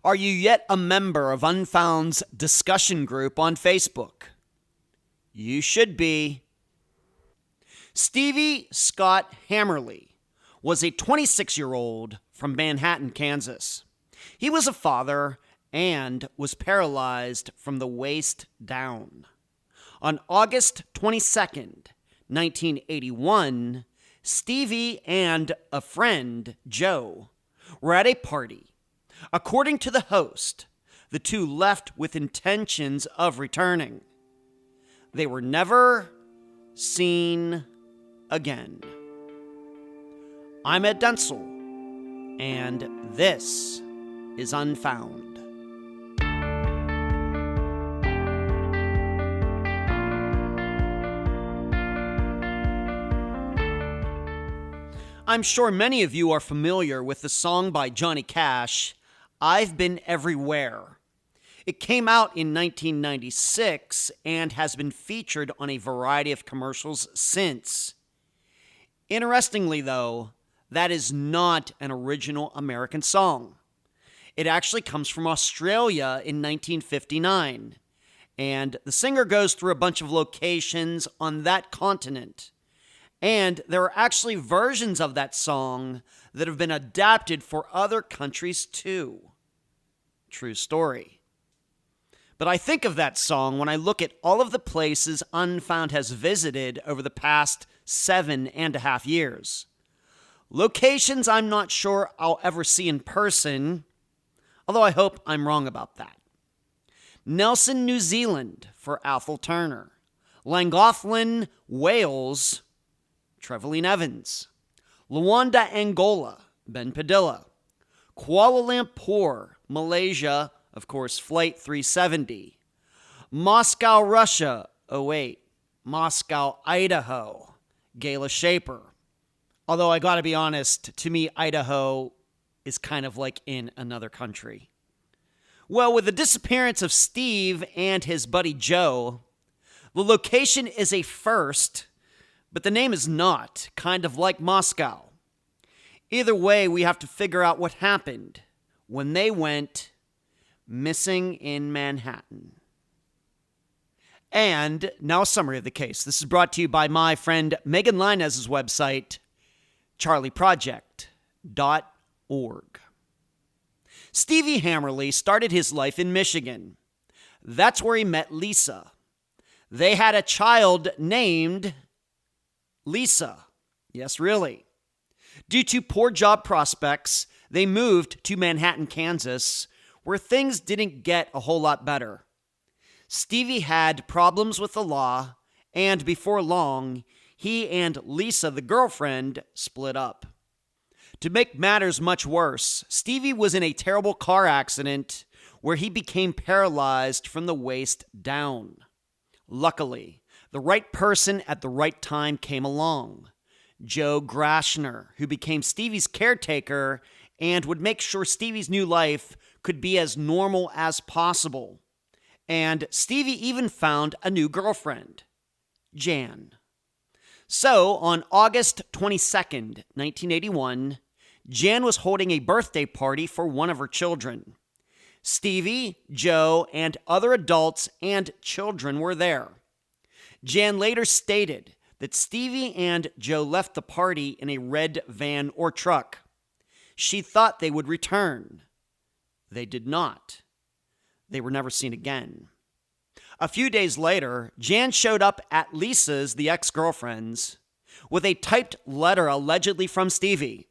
Are you yet a member of Unfound's discussion group on Facebook? You should be. Stevie Scott Hammerle was a 26-year-old from Manhattan, Kansas. He was a father and was paralyzed from the waist down. On August 22nd, 1981, Stevie and a friend, Joe, were at a party. According to the host, the two left with intentions of returning. They were never seen again. I'm Ed Dentzel, and this is Unfound. I'm sure many of you are familiar with the song by Johnny Cash, I've Been Everywhere. It came out in 1996 and has been featured on a variety of commercials since. Interestingly, though, that is not an original American song. It actually comes from Australia in 1959, and the singer goes through a bunch of locations on that continent. And there are actually versions of that song that have been adapted for other countries too. True story. But I think of that song when I look at all of the places Unfound has visited over the past 7.5 years. Locations I'm not sure I'll ever see in person, although I hope I'm wrong about that. Nelson, New Zealand for Athol Turner. Llangollen, Wales, Trevelyan Evans. Luanda, Angola, Ben Padilla. Kuala Lumpur, Malaysia, of course, Flight 370. Moscow, Russia, 08. Moscow, Idaho, Gayla Shaper. Although I gotta be honest, to me, Idaho is kind of like in another country. Well, with the disappearance of Steve and his buddy Joe, the location is a first, but the name is not, kind of like Moscow. Either way, we have to figure out what happened when they went missing in Manhattan. And now a summary of the case. This is brought to you by my friend Megan Linez's website, charleyproject.org. Stevie Hammerle started his life in Michigan. That's where he met Lisa. They had a child named Lisa. Yes, really. Due to poor job prospects, they moved to Manhattan, Kansas, where things didn't get a whole lot better. Stevie had problems with the law, and before long, he and Lisa, the girlfriend, split up. To make matters much worse, Stevie was in a terrible car accident where he became paralyzed from the waist down. Luckily, the right person at the right time came along. Joe Grasher, who became Stevie's caretaker and would make sure Stevie's new life could be as normal as possible. And Stevie even found a new girlfriend, Jan. So, on August 22nd, 1981, Jan was holding a birthday party for one of her children. Stevie, Joe, and other adults and children were there. Jan later stated that Stevie and Joe left the party in a red van or truck. She thought they would return. They did not. They were never seen again. A few days later, Jan showed up at Lisa's, the ex-girlfriend's, with a typed letter allegedly from Stevie,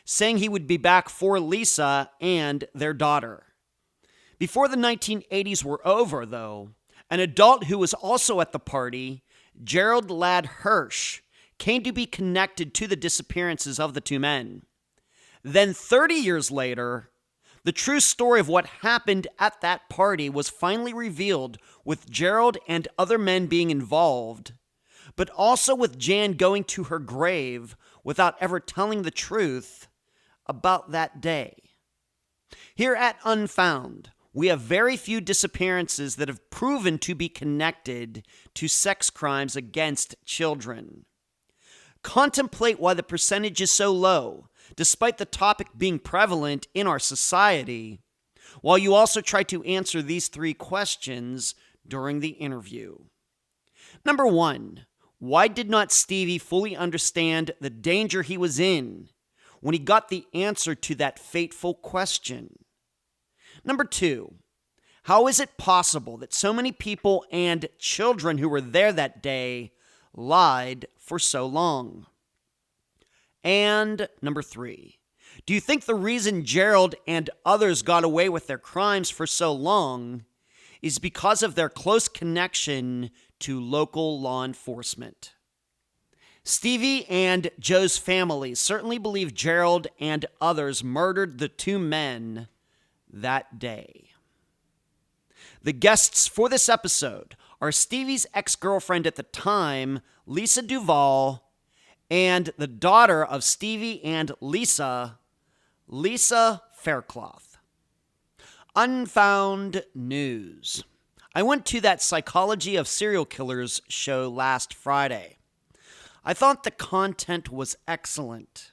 saying he would be back for Lisa and their daughter. Before the 1980s were over, though, an adult who was also at the party, Gerald Hirsch, came to be connected to the disappearances of the two men. Then 30 years later, the true story of what happened at that party was finally revealed, with Gerald and other men being involved, but also with Jan going to her grave without ever telling the truth about that day. Here at Unfound, we have very few disappearances that have proven to be connected to sex crimes against children. Contemplate why the percentage is so low, despite the topic being prevalent in our society, while you also try to answer these 3 questions during the interview. Number 1, why did not Stevie fully understand the danger he was in when he got the answer to that fateful question? Number 2, how is it possible that so many people and children who were there that day lied for so long? And number 3, do you think the reason Gerald and others got away with their crimes for so long is because of their close connection to local law enforcement? Stevie and Joe's family certainly believe Gerald and others murdered the 2 men that day. The guests for this episode are Stevie's ex-girlfriend at the time, Lisa Duvall, and the daughter of Stevie and Lisa, Lisa Faircloth. Unfound News. I went to that Psychology of Serial Killers show last Friday. I thought the content was excellent.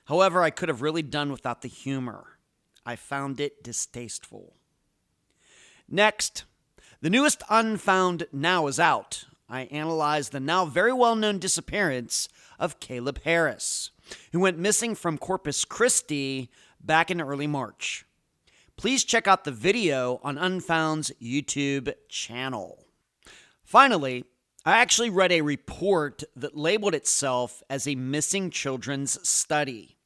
However, I could have really done without the humor. I found it distasteful. Next, the newest Unfound Now is out. I analyzed the now very well-known disappearance of Caleb Harris, who went missing from Corpus Christi back in early March. Please check out the video on Unfound's YouTube channel. Finally, I actually read a report that labeled itself as a missing children's study.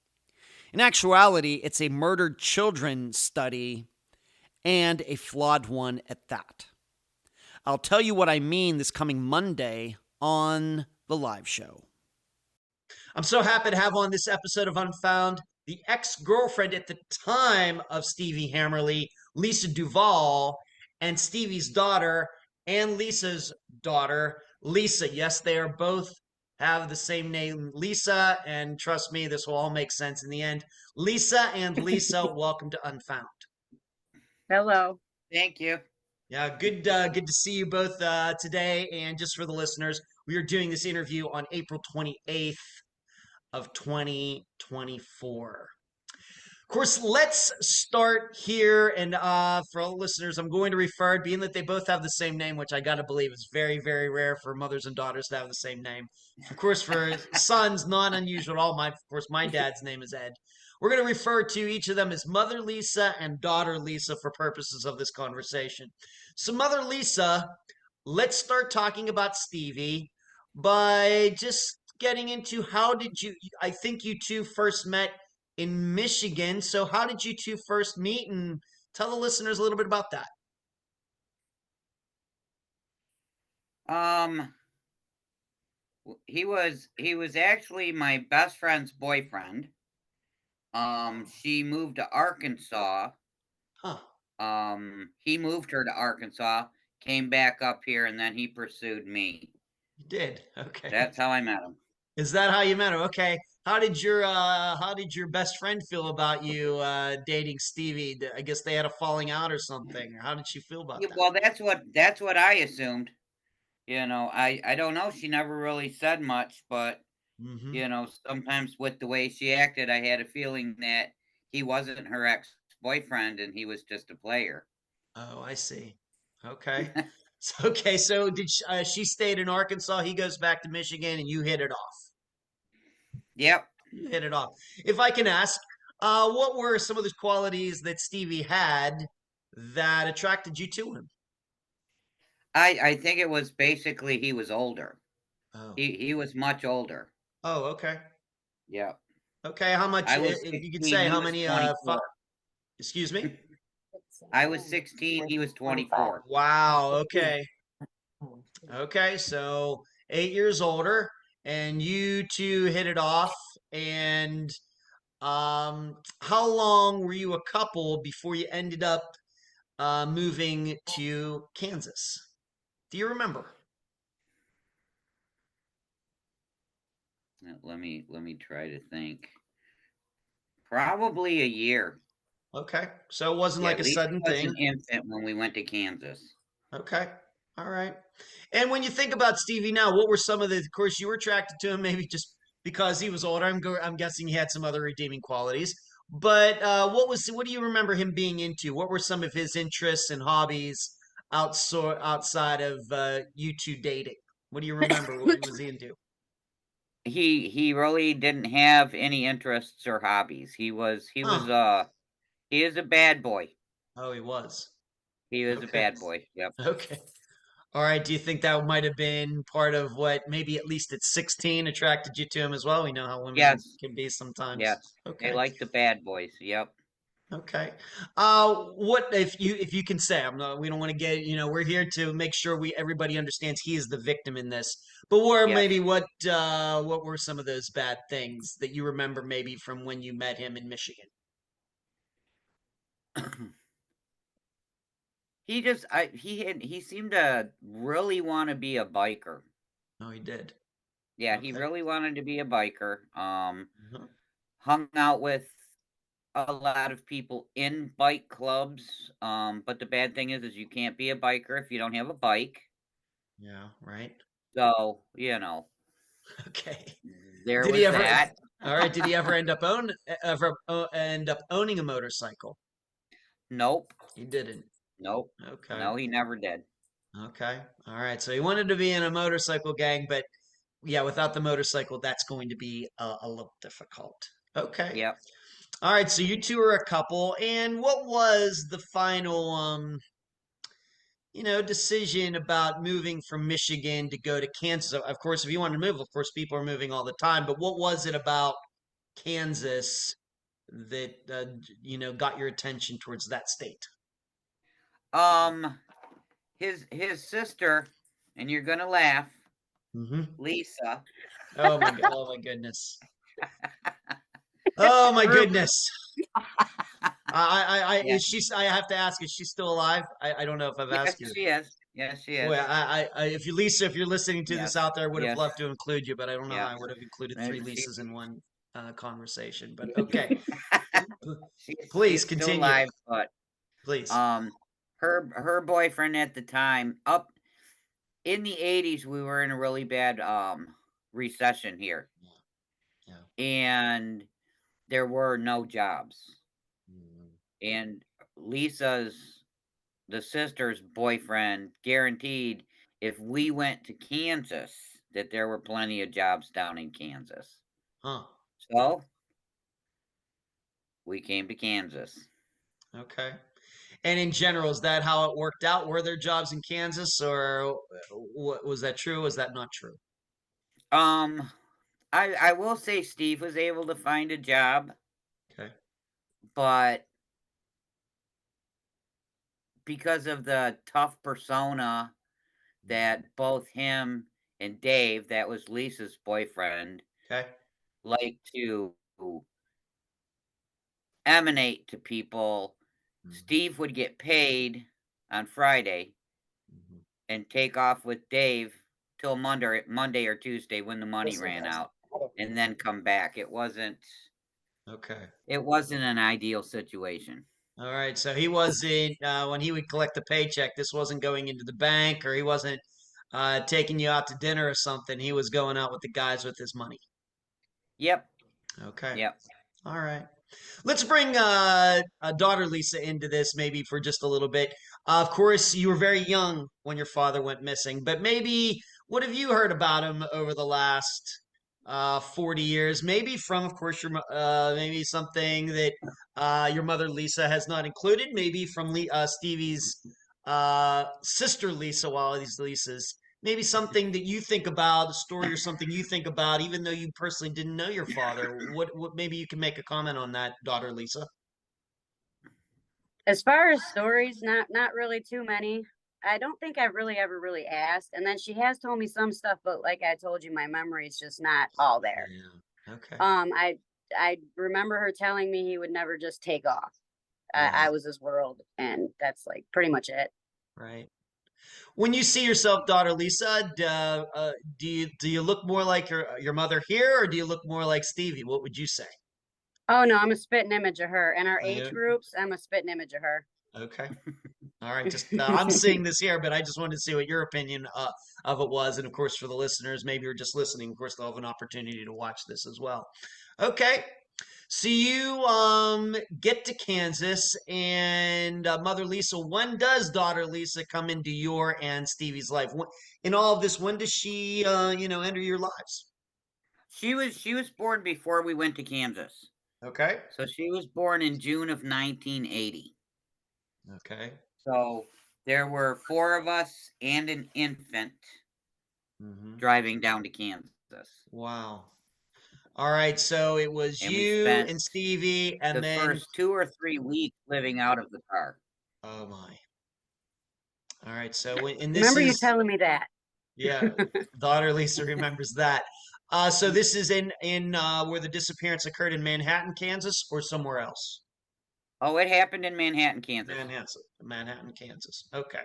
In actuality, it's a murdered children study, and a flawed one at that. I'll tell you what I mean this coming Monday on the live show. I'm so happy to have on this episode of Unfound the ex-girlfriend at the time of Stevie Hammerle, Lisa Duvall, and Stevie's daughter and Lisa's daughter, Lisa. Yes, they are both have the same name, Lisa, and trust me, this will all make sense in the end. Lisa and Lisa, welcome to Unfound. Hello. Thank you. Yeah, good to see you both today. And just for the listeners, we are doing this interview on April 28th of 2024. Of course, let's start here. And for all the listeners, I'm going to refer, being that they both have the same name, which I got to believe is very, very rare for mothers and daughters to have the same name. Of course, for sons, not unusual at all. Of course, my dad's name is Ed. We're going to refer to each of them as Mother Lisa and Daughter Lisa for purposes of this conversation. So, Mother Lisa, let's start talking about Stevie by just getting into I think you two first met in Michigan. So how did you two first meet, and tell the listeners a little bit about that? He was actually my best friend's boyfriend. She moved to Arkansas. Huh. He moved her to Arkansas, came back up here, and then he pursued me. You did? Okay. That's how I met him. Is that how you met him? Okay. How did your best friend feel about you dating Stevie? I guess they had a falling out or something. Or how did she feel about that? Well, that's what I assumed. You know, I don't know. She never really said much, but you know, sometimes with the way she acted, I had a feeling that he wasn't her ex-boyfriend and he was just a player. Oh, I see. Okay. So did she stayed in Arkansas? He goes back to Michigan, and you hit it off. Yep. You hit it off. If I can ask, what were some of the qualities that Stevie had that attracted you to him? I think it was basically he was older. Oh. He was much older. Oh, okay. Yeah. Okay, how much? If you could say how many? Excuse me. I was 16. He was 24. Wow. Okay. Okay, so 8 years older, and you two hit it off. And how long were you a couple before you ended up moving to Kansas? Do you remember? Let me try to think. Probably a year. Okay, so it wasn't like a sudden thing. An infant when we went to Kansas. Okay, all right. And when you think about Stevie now, what were some of the? Of course, you were attracted to him maybe just because he was older. I'm guessing he had some other redeeming qualities. But what do you remember him being into? What were some of his interests and hobbies outside of you two dating? What do you remember? What was he into? He really didn't have any interests or hobbies. Huh. He is a bad boy. Oh, he was. He was a Okay. bad boy. Yep. Okay. All right. Do you think that might have been part of what maybe at least at 16 attracted you to him as well? We know how women Yes. can be sometimes. Yes. They Okay. like the bad boys. Yep. Okay. What if you can say, I'm not, we don't want to get, we're here to make sure everybody understands he is the victim in this. But Yes. what were some of those bad things that you remember maybe from when you met him in Michigan? He seemed to really want to be a biker. Oh, he did. Yeah, he Okay. really wanted to be a biker. Uh-huh. Hung out with a lot of people in bike clubs. But the bad thing is you can't be a biker if you don't have a bike. Yeah, right. So, Okay. there Did he was ever that. All right, did he ever end up owning a motorcycle? Nope. He didn't. Nope. Okay. No, he never did. Okay. All right. So he wanted to be in a motorcycle gang, but yeah, without the motorcycle, that's going to be a little difficult. Okay. Yep. All right. So you two are a couple. And what was the final, decision about moving from Michigan to go to Kansas? Of course, if you want to move, of course, people are moving all the time. But what was it about Kansas that, got your attention towards that state? Um, his sister, and you're gonna laugh, Mm-hmm. Lisa. Oh my goodness. Oh my Her, goodness. yeah, I have to ask, is she still alive? I don't know if I've yes, asked you. she is. Yes, she Boy, is. Lisa, if you're listening to this Yes, out there, I would have yes, loved to include you, but I don't know how yeah. I would have included And three She, Lisas in one conversation. But okay, P- please she's still continue. alive, but Please. um, her boyfriend at the time, up in the '80s, we were in a really bad recession here, Yeah. Yeah. and there were no jobs. Mhm. And Lisa's the sister's boyfriend guaranteed if we went to Kansas that there were plenty of jobs down in Kansas. Huh. So we came to Kansas. Okay. And in general, is that how it worked out? Were there jobs in Kansas, or was that true? Was that not true? Um, I will say Steve was able to find a job, Okay. but because of the tough persona Mhm. that both him and Dave, that was Lisa's boyfriend, Okay. like to emanate to people, Mhm. Steve would get paid on Friday Mhm. and take off with Dave till Monday or Tuesday when the money ran out, and then come back. Okay. It wasn't an ideal situation. All right. So he wasn't when he would collect the paycheck. This wasn't going into the bank, or he wasn't taking you out to dinner or something. He was going out with the guys with his money. Yep. Okay. Yep. All right. Let's bring daughter Lisa into this maybe for just a little bit. Of course, you were very young when your father went missing, but maybe what have you heard about him over the last 40 years? Maybe from, of course, maybe something that your mother Lisa has not included. Maybe from Stevie's sister Lisa, while these Lisas. Maybe something that you think about, a story or something you think about, even though you personally didn't know your father. What maybe you can make a comment on that, daughter Lisa. As far as stories, not really too many. I don't think I've really ever really asked. And then she has told me some stuff, but like I told you, my memory is just not all there. Yeah. Okay. I remember her telling me he would never just take off. Yeah. I was his world, and that's like pretty much it. Right. When you see yourself, daughter Lisa, do you look more like your mother here, or do you look more like Stevie? What would you say? Oh no, I'm a spitting image of her. In our Oh, yeah. age groups, I'm a spitting image of her. Okay. All right. Just I'm seeing this here, but I just wanted to see what your opinion of it was, and of course, for the listeners, maybe you're just listening. Of course, they'll have an opportunity to watch this as well. Okay. So you get to Kansas, and Mother Lisa. When does daughter Lisa come into your and Stevie's life? In all of this, when does she enter your lives? She was born before we went to Kansas. Okay. So she was born in June of 1980. Okay. So there were 4 of us and an infant driving down to Kansas. Wow. All right, so it was And we you spent and Stevie, and the then first 2 or 3 weeks living out of the car. oh my. All right, so and this Remember you is telling me that. yeah, daughter Lisa remembers that. So this is in where the disappearance occurred in Manhattan, Kansas, or somewhere else? Oh, it happened in Manhattan, Kansas. Manhattan, Kansas. Okay.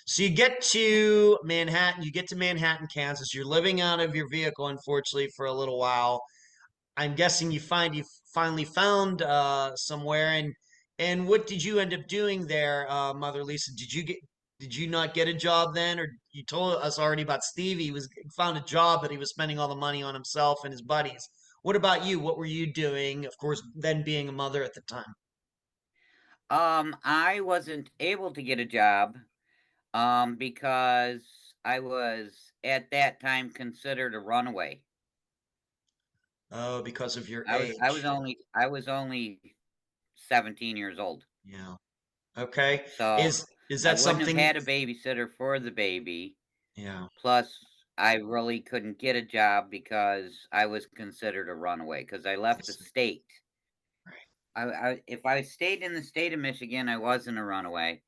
So you get to Manhattan, Kansas. You're living out of your vehicle, unfortunately, for a little while. I'm guessing you finally found somewhere, and what did you end up doing there, Mother Lisa? Did you not get a job then, or you told us already about Stevie? He found a job, but he was spending all the money on himself and his buddies. What about you? What were you doing? Of course, then being a mother at the time. I wasn't able to get a job because I was at that time considered a runaway. Oh, because of your I age. was only 17 years old. Yeah. Okay. So Is I that wouldn't have something? had a babysitter for the baby. Yeah. Plus, I really couldn't get a job because I was considered a runaway because I left the state. If I stayed in the state of Michigan, I wasn't a runaway.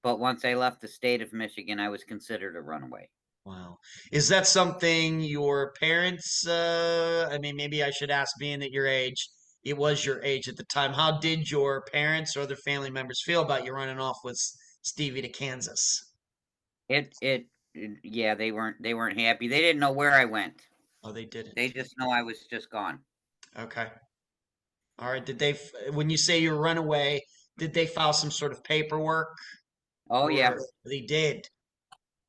But once I left the state of Michigan, I was considered a runaway. Wow. Is that something your parents, I mean, maybe I should ask, being at your age, it was your age at the time. How did your parents or other family members feel about you running off with Stevie to Kansas? Yeah, they weren't happy. They didn't know where I went. Oh, they didn't. They just know I was just gone. Okay. All right. When you say you run away, did they file some sort of paperwork? Oh, yeah. Or they did?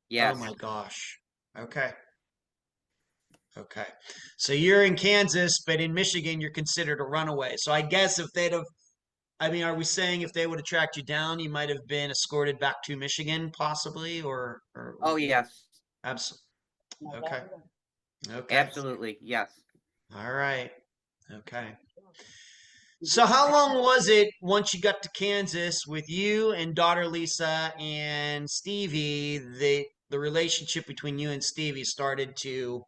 Yes. Oh my gosh. Okay. Okay. So you're in Kansas, but in Michigan, you're considered a runaway. So I guess if they'd have, I mean, are we saying if they would have tracked you down, you might have been escorted back to Michigan, possibly, or Oh, yes. absolutely. Okay. Okay. Absolutely. Yes. All right. Okay. So how long was it once you got to Kansas with you and daughter Lisa and Stevie, the relationship between you and Stevie started to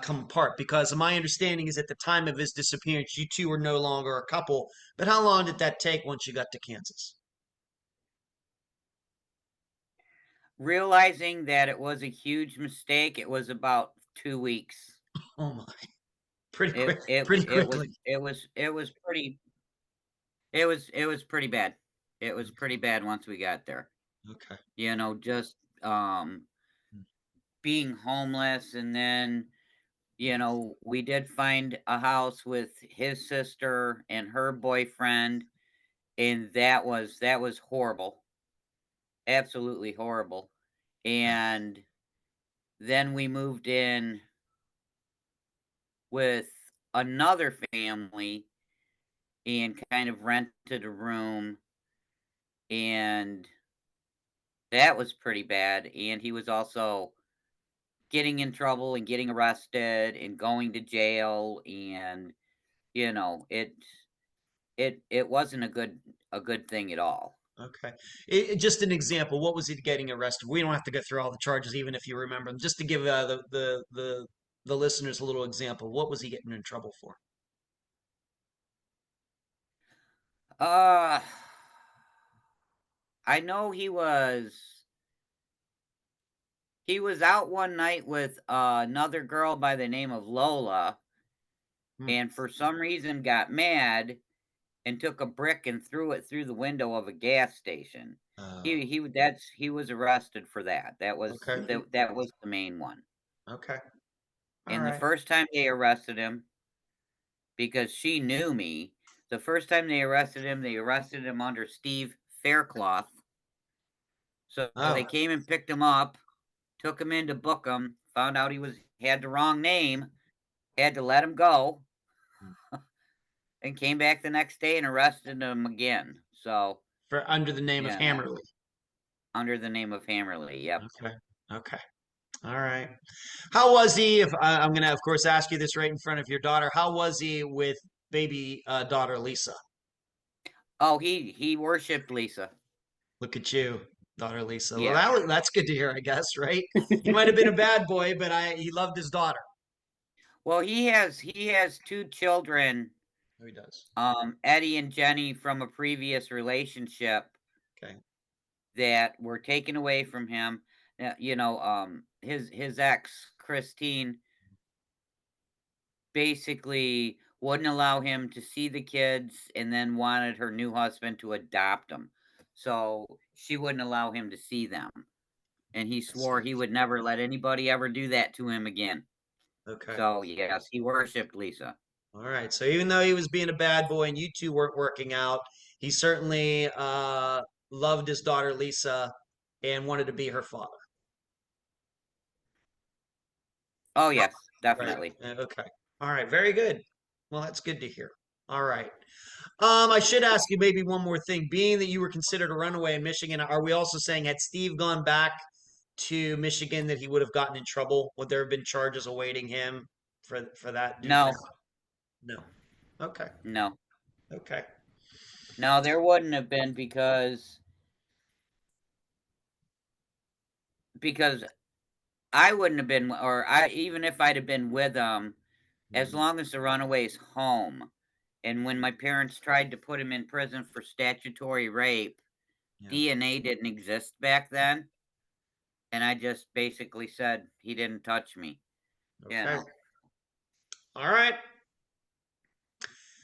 come apart? Because my understanding is at the time of his disappearance, you two were no longer a couple. But how long did that take once you got to Kansas? Realizing that it was a huge mistake, it was about 2 weeks. Oh my. Pretty It quick. it Pretty it was quickly. it was it was pretty it was pretty bad. It was pretty bad once we got there. Okay. You know, just being homeless, and then we did find a house with his sister and her boyfriend, and that was horrible. Absolutely horrible. And then we moved in with another family and kind of rented a room, and that was pretty bad. And he was also getting in trouble and getting arrested and going to jail, and it wasn't a good thing at all. Okay. Just an example. What was he getting arrested? We don't have to go through all the charges, even if you remember them. Just to give the listeners a little example. What was he getting in trouble for? Uh I know he was out one night with another girl by the name of Lola, Hmm. and for some reason got mad and took a brick and threw it through the window of a gas station. He was arrested for that. That was Okay. that was the main one. Okay. All And the right. first time they arrested him, because she knew me, the first time they arrested him under Steve Faircloth. So they Oh. came and picked him up, took him in to book him, found out he had the wrong name, had to let him go. and came back the next day and arrested him again. So For under the name of yeah, Hammerle. under the name of Hammerle. Yep. Okay. Okay. All right. How was he? If I'm going to, of course, ask you this right in front of your daughter. How was he with baby daughter Lisa? Oh, he worshipped Lisa. Look at you, daughter Lisa. Yeah. Well, that's good to hear, I guess, right? He might have been a bad boy, but he loved his daughter. Well, he has 2 children. Oh, he does. Eddie and Jenny from a previous relationship. Okay. That were taken away from him. You know, his ex Christine basically wouldn't allow him to see the kids, and then wanted her new husband to adopt them. So she wouldn't allow him to see them, and he swore he would never let anybody ever do that to him again. Okay. So yes, he worshipped Lisa. All right. So even though he was being a bad boy and you two weren't working out, he certainly loved his daughter Lisa and wanted to be her father. Oh yes, Right. definitely. Okay. All right. Very good. Well, that's good to hear. All right. I should ask you maybe one more thing. Being that you were considered a runaway in Michigan, are we also saying had Steve gone back to Michigan that he would have gotten in trouble? Would there have been charges awaiting him for that? Do you No, think? No. Okay. no, Okay. no. There wouldn't have been because I wouldn't have been, or even if I'd have been with them, as long as the runaway's home. And when my parents tried to put him in prison for statutory rape, Yeah. DNA didn't exist back then. And I just basically said he didn't touch me. Okay. You know. All right.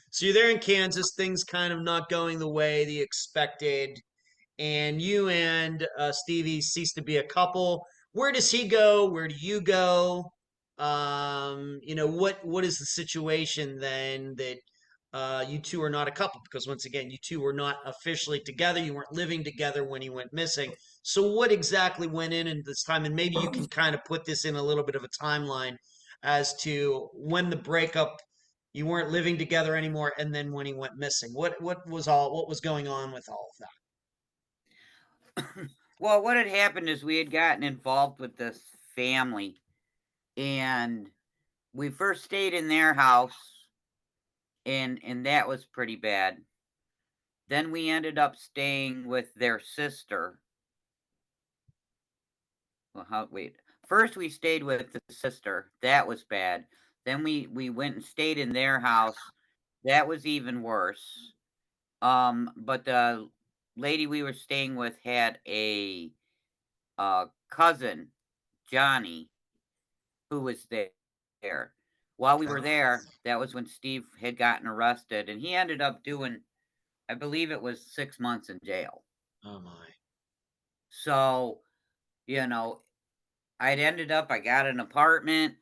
So you're there in Kansas, things kind of not going the way that you expected, and you and Stevie cease to be a couple. Where does he go? Where do you go? What is the situation then that you two are not a couple? Because once again, you two were not officially together. You weren't living together when he went missing. So what exactly went in this time? And maybe you can kind of put this in a little bit of a timeline as to when the breakup, you weren't living together anymore, and then when he went missing. What was going on with all of that? Well, what had happened is we had gotten involved with this family, and we first stayed in their house, and that was pretty bad. Then we ended up staying with their sister. Well, wait. First we stayed with the sister. That was bad. Then we went and stayed in their house. That was even worse. But the lady we were staying with had a cousin, Johnny, who was there. While we were there, that was when Steve had gotten arrested, and he ended up doing, I believe it was 6 months in jail. Oh my. So, I got an apartment.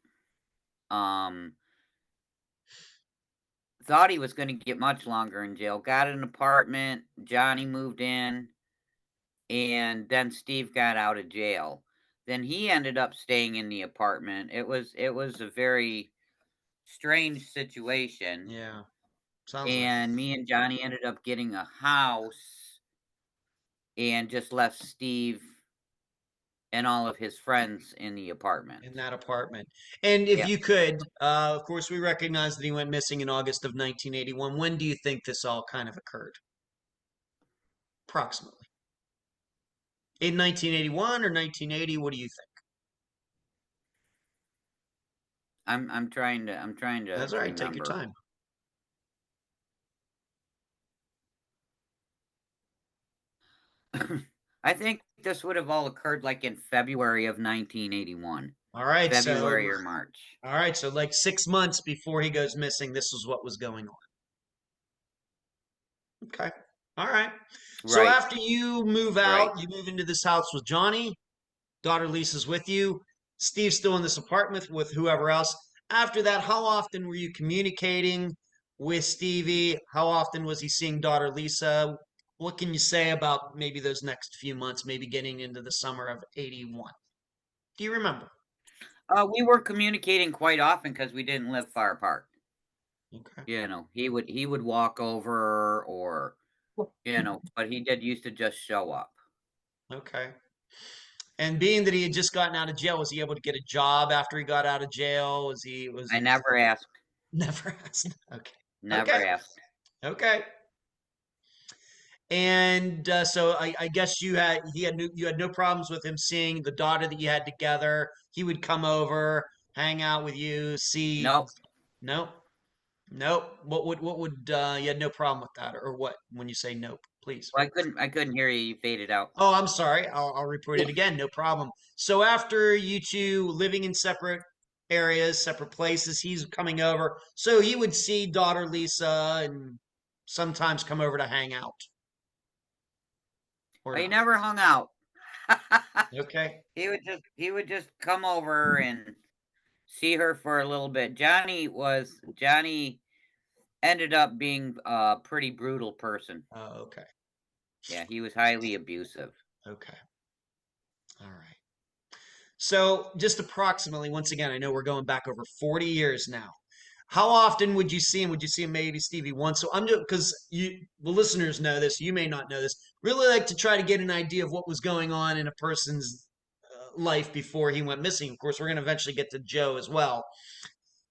Thought he was going to get much longer in jail. Got an apartment. Johnny moved in, and then Steve got out of jail. Then he ended up staying in the apartment. It was a very strange situation. Yeah. Sounds and me and Johnny ended up getting a house and just left Steve and all of his friends in the apartment. in that apartment. And if you could, of course, we recognize that he went missing in August of 1981. When do you think this all kind of occurred? Approximately. In 1981 or 1980? What do you think? I'm trying to That's all right. Take your remember. time. I think this would have all occurred like in February of 1981. All right. February or March. All right. So like 6 months before he goes missing, this is what was going on. Okay. All right. So Right. after you move out, Right. you move into this house with Johnny. Daughter Lisa's with you. Steve's still in this apartment with whoever else. After that, how often were you communicating with Stevie? How often was he seeing daughter Lisa? What can you say about maybe those next few months, maybe getting into the summer of 81? Do you remember? We were communicating quite often because we didn't live far apart. Okay. You know, he would walk over, or but he did used to just show up. Okay. And being that he had just gotten out of jail, was he able to get a job after he got out of jail? I never asked. Never asked. Okay. Never asked. Okay. And so I guess you had no problems with him seeing the daughter that you had together. He would come over, hang out with you, see. Nope. Nope. Nope. What would you had no problem with that, or what? When you say nope, please. Well, I couldn't hear you. You faded out. Oh, I'm sorry. I'll report it again. No problem. So after you two living in separate areas, separate places, he's coming over. So he would see daughter Lisa and sometimes come over to hang out. Or He not. never hung out. Okay. He would just come over and see her for a little bit. Johnny ended up being a pretty brutal person. Oh, okay. Yeah, he was highly abusive. Okay. All right. So just approximately, once again, I know we're going back over 40 years now. How often would you see him? Would you see him maybe, Stevie, once? So I'm just, because the listeners know this, you may not know this. Really like to try to get an idea of what was going on in a person's life before he went missing. Of course, we're going to eventually get to Joe as well.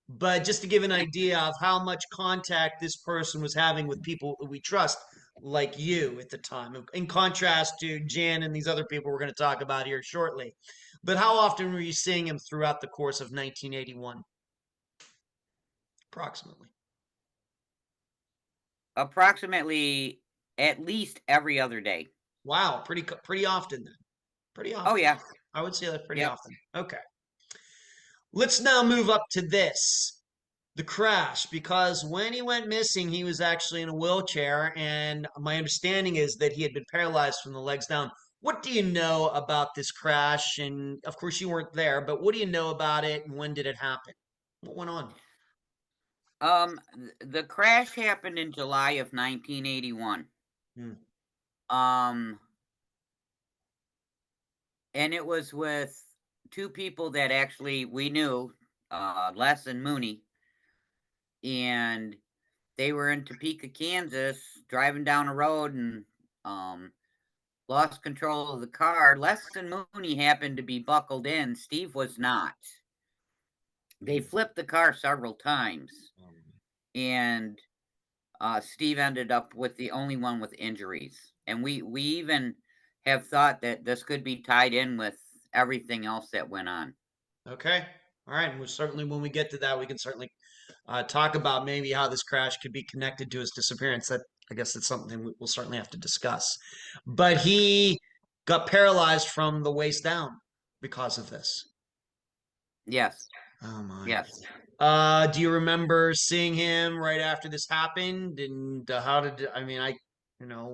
But just to give an idea of how much contact this person was having with people that we trust, like you at the time, in contrast to Jan and these other people we're going to talk about here shortly. But how often were you seeing him throughout the course of 1981? Approximately. Approximately at least every other day. Wow, pretty often then. Pretty often. Oh yeah. I would say that pretty often. Okay. Let's now move up to this. The crash, because when he went missing, he was actually in a wheelchair, and my understanding is that he had been paralyzed from the legs down. What do you know about this crash? And of course, you weren't there, but what do you know about it, and when did it happen? What went on? The crash happened in July of 1981. And it was with two people that actually we knew, Les and Mooney. And they were in Topeka, Kansas, driving down a road and lost control of the car. Les and Mooney happened to be buckled in. Steve was not. They flipped the car several times. And Steve ended up with the only one with injuries. And we even have thought that this could be tied in with everything else that went on. Okay. All right. And we'll certainly, when we get to that, we can certainly talk about maybe how this crash could be connected to his disappearance. That, I guess, it's something we'll certainly have to discuss. But he got paralyzed from the waist down because of this. Yes. Oh my. Yes. Do you remember seeing him right after this happened? And how did, I mean,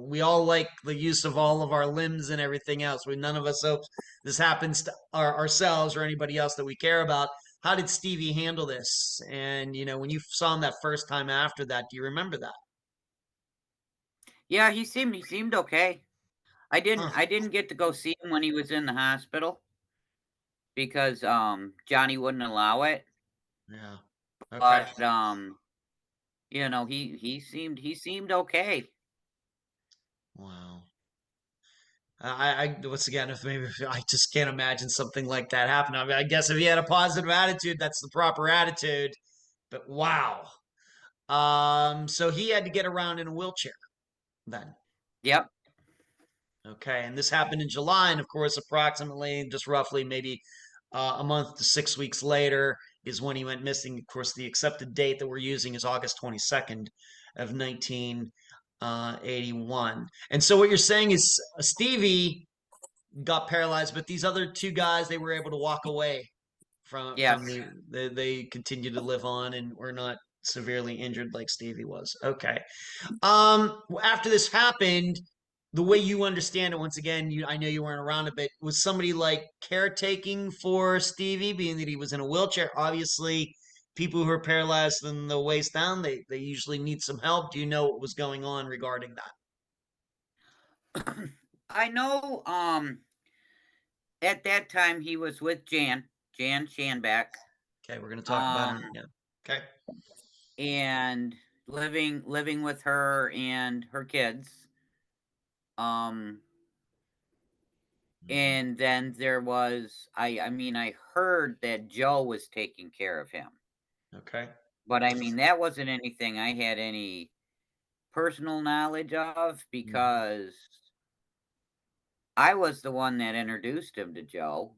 we all like the use of all of our limbs and everything else. None of us hope this happens to ourselves or anybody else that we care about. How did Stevie handle this? And, when you saw him that first time after that, do you remember that? Yeah, he seemed okay. I didn't get to go see him when he was in the hospital because Johnny wouldn't allow it. Yeah. Okay. But he seemed okay. Wow. I once again, if I just can't imagine something like that happen. I mean, I guess if he had a positive attitude, that's the proper attitude. But wow. So he had to get around in a wheelchair then. Yep. Okay, and this happened in July, and of course, approximately, just roughly, maybe a month to 6 weeks later is when he went missing. Of course, the accepted date that we're using is August 22nd of 1981. And so what you're saying is Stevie got paralyzed, but these other two guys, they were able to walk away from they continued to live on and were not severely injured like Stevie was. Okay. After this happened, the way you understand it, once again, I know you weren't around a bit, was somebody like caretaking for Stevie, being that he was in a wheelchair. Obviously, people who are paralyzed from the waist down, they usually need some help. Do you know what was going on regarding that? I know at that time he was with Jan Shanback. Okay, we're going to talk about her. Yeah. Okay. and living with her and her kids. And then there was I mean, I heard that Joe was taking care of him. Okay. But I mean, that wasn't anything I had any personal knowledge of because I was the one that introduced him to Joe.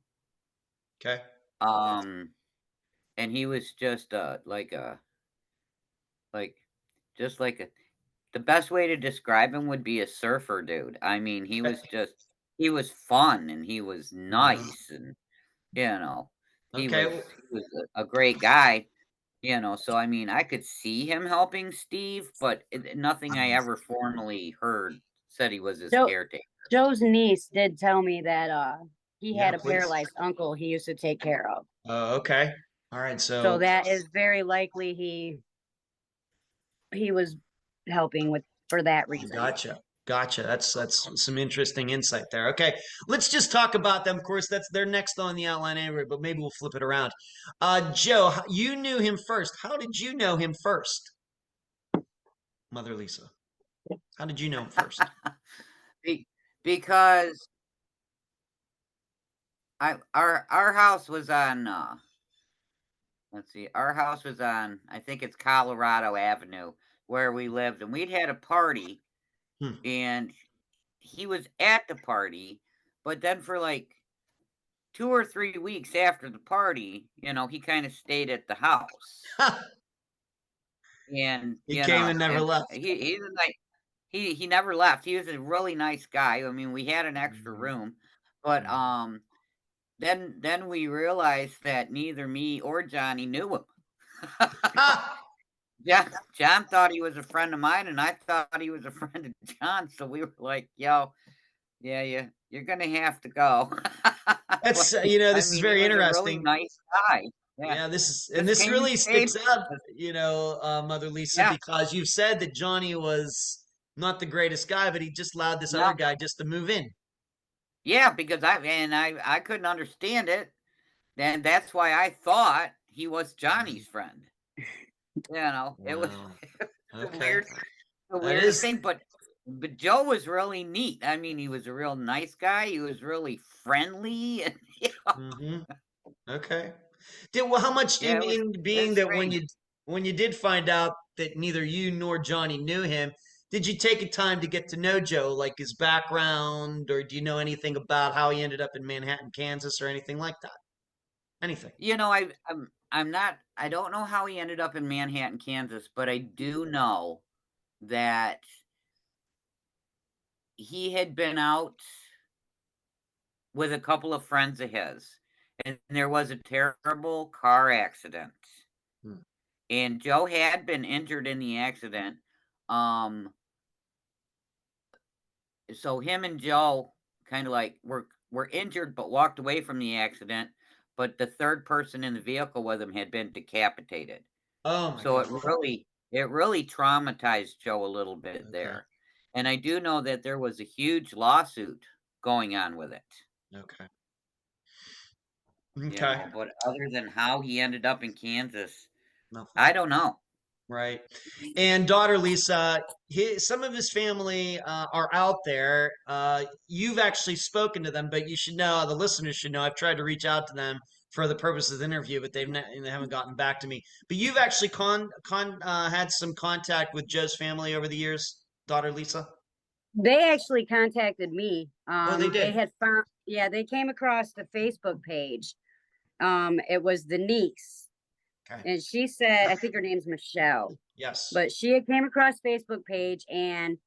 Okay. And he was just like just like a the best way to describe him would be a surfer dude. I mean, he was fun and he was nice and you know, Okay. he was a great guy, so I mean, I could see him helping Steve, but nothing I ever formally heard said he was his caretaker. Joe's niece did tell me that he Yeah, had a please. paralyzed uncle he used to take care of. Okay. All right. So that is very likely he was helping for that reason. Gotcha. That's some interesting insight there. Okay, let's just talk about them. Of course, they're next on the outline anyway, but maybe we'll flip it around. Joe, you knew him first. How did you know him first? Mother Lisa, how did you know him first? Because our house was on let's see, our house was on, I think it's Colorado Avenue where we lived, and we'd had a party and he was at the party, but then for like 2 or 3 weeks after the party, he kind of stayed at the house. And he came and never left. He never left. He was a really nice guy. I mean, we had an extra room, but then we realized that neither me or Johnny knew him. John thought he was a friend of mine, and I thought he was a friend of John. So we were like, "Yo, yeah, you're gonna have to go." That's this is very interesting. He was a really nice guy. Yeah, this really sticks out, Mother Lisa, because you've said that Johnny was not the greatest guy, but he just allowed this other guy just to move in. Yeah, because I couldn't understand it, and that's why I thought he was Johnny's friend. It was okay. a weird thing, but Joe was really neat. I mean, he was a real nice guy. He was really friendly, and Okay. How much do you mean, being that when you did find out that neither you nor Johnny knew him, did you take a time to get to know Joe, like his background, or do you know anything about how he ended up in Manhattan, Kansas, or anything like that? Anything? I don't know how he ended up in Manhattan, Kansas, but I do know that he had been out with a couple of friends of his, and there was a terrible car accident. And Joe had been injured in the accident. So him and Joe kind of like were injured but walked away from the accident, but the third person in the vehicle with him had been decapitated. Oh my So God. it really traumatized Joe a little bit there. And I do know that there was a huge lawsuit going on with it. Okay. But other than how he ended up in Kansas, nothing. I don't know. Right. And daughter Lisa, some of his family are out there. You've actually spoken to them, but you should know, the listeners should know, I've tried to reach out to them for the purpose of the interview, but they haven't gotten back to me. But you've actually had some contact with Joe's family over the years, daughter Lisa? They actually contacted me. They did? They had found, they came across the Facebook page. It was the niece. Okay. And she said, I think her name's Michelle. Yes. But she had came across Facebook page, and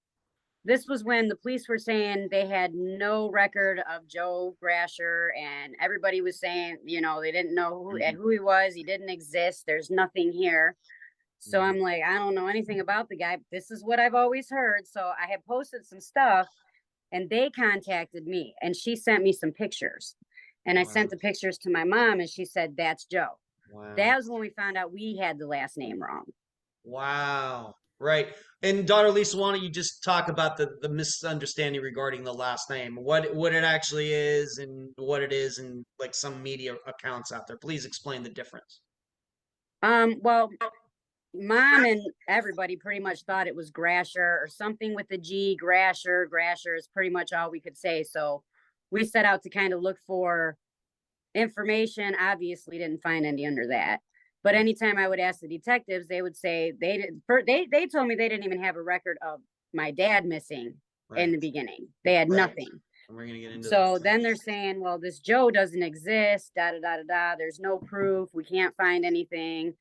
this was when the police were saying they had no record of Joe Grasher, and everybody was saying, they didn't know who he was. He didn't exist. There's nothing here. So I'm like, I don't know anything about the guy. But this is what I've always heard. So I had posted some stuff, and they contacted me, and she sent me some pictures. And I sent the pictures to my mom, and she said, that's Joe. Wow. That was when we found out we had the last name wrong. Wow. Right. And daughter Lisa, why don't you just talk about the misunderstanding regarding the last name, what it actually is and what it is, and like some media accounts out there. Please explain the difference. Well, Mom and everybody pretty much thought it was Grasher or something with a G. Grasher. Grasher is pretty much all we could say. So we set out to kind of look for information. Obviously, didn't find any under that. But anytime I would ask the detectives, they would say they didn't. They told me they didn't even have a record of my dad missing in the beginning. They had nothing. And we're gonna get into So then they're saying, well, this Joe doesn't exist. Da da da da da. There's no proof. We can't find anything.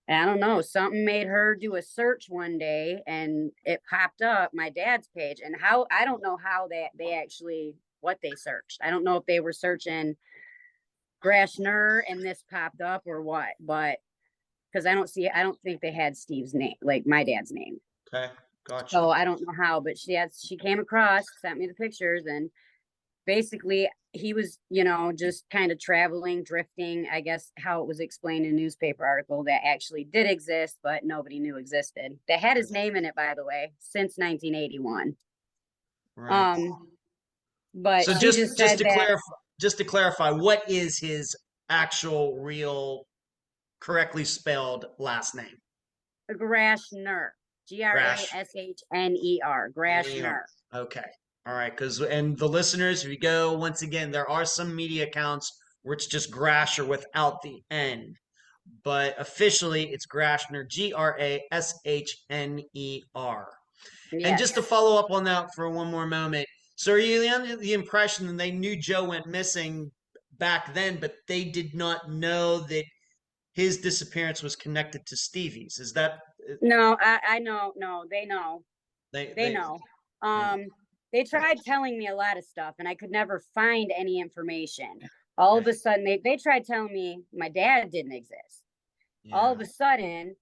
And I don't know. Something made her do a search one day, and it popped up my dad's page. And how I don't know how they actually what they searched. I don't know if they were searching Grashner and this popped up or what, but because I don't think they had Steve's name, like my dad's name. Okay, gotcha. So I don't know how, but she came across, sent me the pictures, and basically he was, just kind of traveling, drifting, I guess how it was explained in a newspaper article that actually did exist, but nobody knew existed. That had his name in it, by the way, since 1981. Right. But so just to clarify, what is his actual real correctly spelled last name? Grashner. Grashner. Grashner. Okay. All right. And the listeners, if you go, once again, there are some media accounts where it's just Grasher without the N. But officially, it's Grashner, Grashner. Yes. And just to follow up on that for one more moment, so are you under the impression that they knew Joe went missing back then, but they did not know that his disappearance was connected to Stevie's? Is that? No, I know. No, they know. They know. They tried telling me a lot of stuff, and I could never find any information. All of a sudden, they tried telling me my dad didn't exist. Yeah. All of a sudden,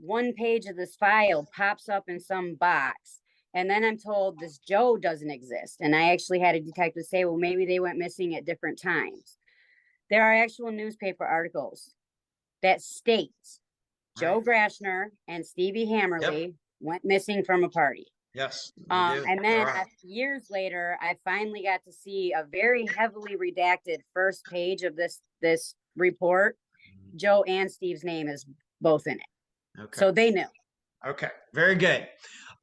one page of this file pops up in some box, and then I'm told this Joe doesn't exist. And I actually had a detective say, well, maybe they went missing at different times. There are actual newspaper articles that states Joe Grashner and Stevie Hammerle went missing from a party. Yes. And then years later, I finally got to see a very heavily redacted first page of this report. Joe and Steve's name is both in it. Okay. So they knew. Okay. Very good.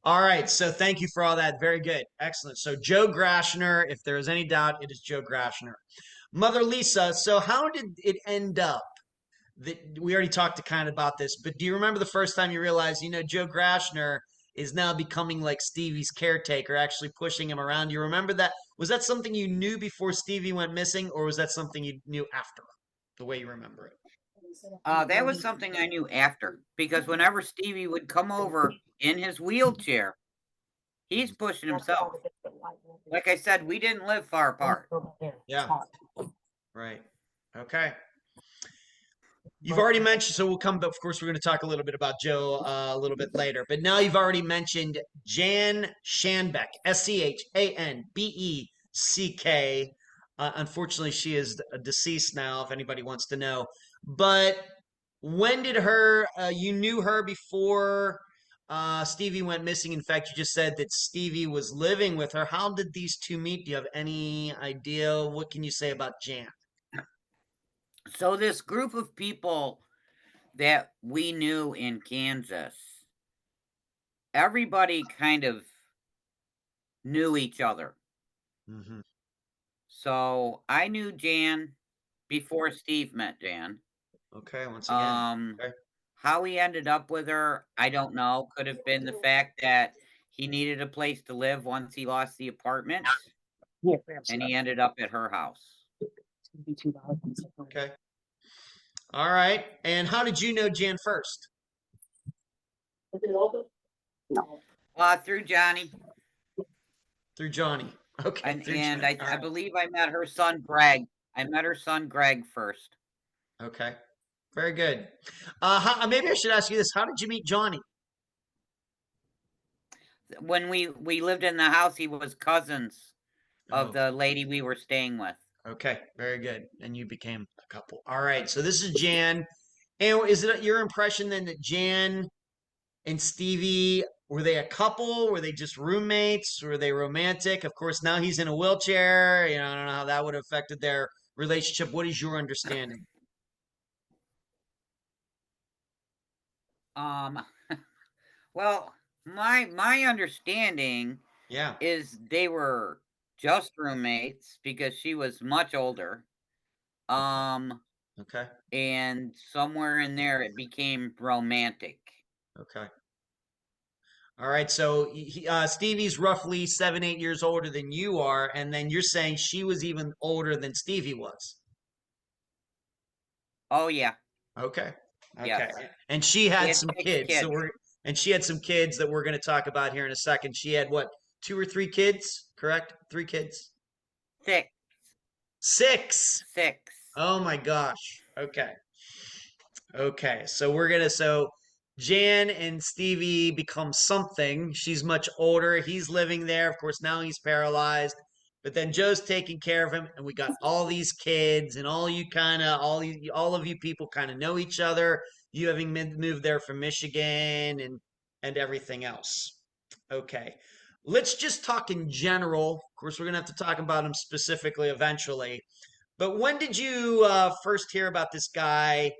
All right. So thank you for all that. Very good. Excellent. So Joe Grashner, if there is any doubt, it is Joe Grashner. Mother Lisa, so how did it end up that we already talked kind of about this, but do you remember the first time you realized, Joe Grashner is now becoming like Stevie's caretaker, actually pushing him around? Do you remember that? Was that something you knew before Stevie went missing, or was that something you knew after, the way you remember it? That was something I knew after, because whenever Stevie would come over in his wheelchair, he's pushing himself. Like I said, we didn't live far apart. Yeah. Right. Okay. You've already mentioned, so we'll come, of course, we're going to talk a little bit about Joe a little bit later, but now you've already mentioned Jan Schanbeck, Schanbeck. Unfortunately, she is deceased now, if anybody wants to know. But when did you knew her before Stevie went missing? In fact, you just said that Stevie was living with her. How did these two meet? Do you have any idea? What can you say about Jan? So this group of people that we knew in Kansas, everybody kind of knew each other. Mm-hmm. So I knew Jan before Steve met Jan. Okay, once again. Okay. How he ended up with her, I don't know. Could have been the fact that he needed a place to live once he lost the apartment, and he ended up at her house. Okay. All right. And how did you know Jan first? Through Johnny. Through Johnny. Okay. And I believe I met her son, Greg. I met her son, Greg, first. Okay. Very good. Maybe I should ask you this. How did you meet Johnny? When we lived in the house, he was cousins of the lady we were staying with. Okay, very good. And you became a couple. All right, so this is Jan. And is it your impression then that Jan and Stevie, were they a couple? Were they just roommates? Were they romantic? Of course, now he's in a wheelchair. I don't know how that would have affected their relationship. What is your understanding? Um, well, my understanding Yeah. is they were just roommates because she was much older. Okay. And somewhere in there it became romantic. Okay. All right. So Stevie's roughly 7, 8 years older than you are, and then you're saying she was even older than Stevie was. Oh yeah, Okay. yes. Okay. And she She had had some 6 kids. kids. And she had some kids that we're going to talk about here in a second. She had what, 2 or 3 kids, correct? 3 kids? 6. 6. 6. Oh my gosh. Okay. Okay. So Jan and Stevie become something. She's much older. He's living there. Of course, now he's paralyzed. But then Joe's taking care of him, and we got all these kids, and all of you people kind of know each other. You having moved there from Michigan, and everything else. Okay, let's just talk in general. Of course, we're gonna have to talk about him specifically eventually. But when did you first hear about this guy,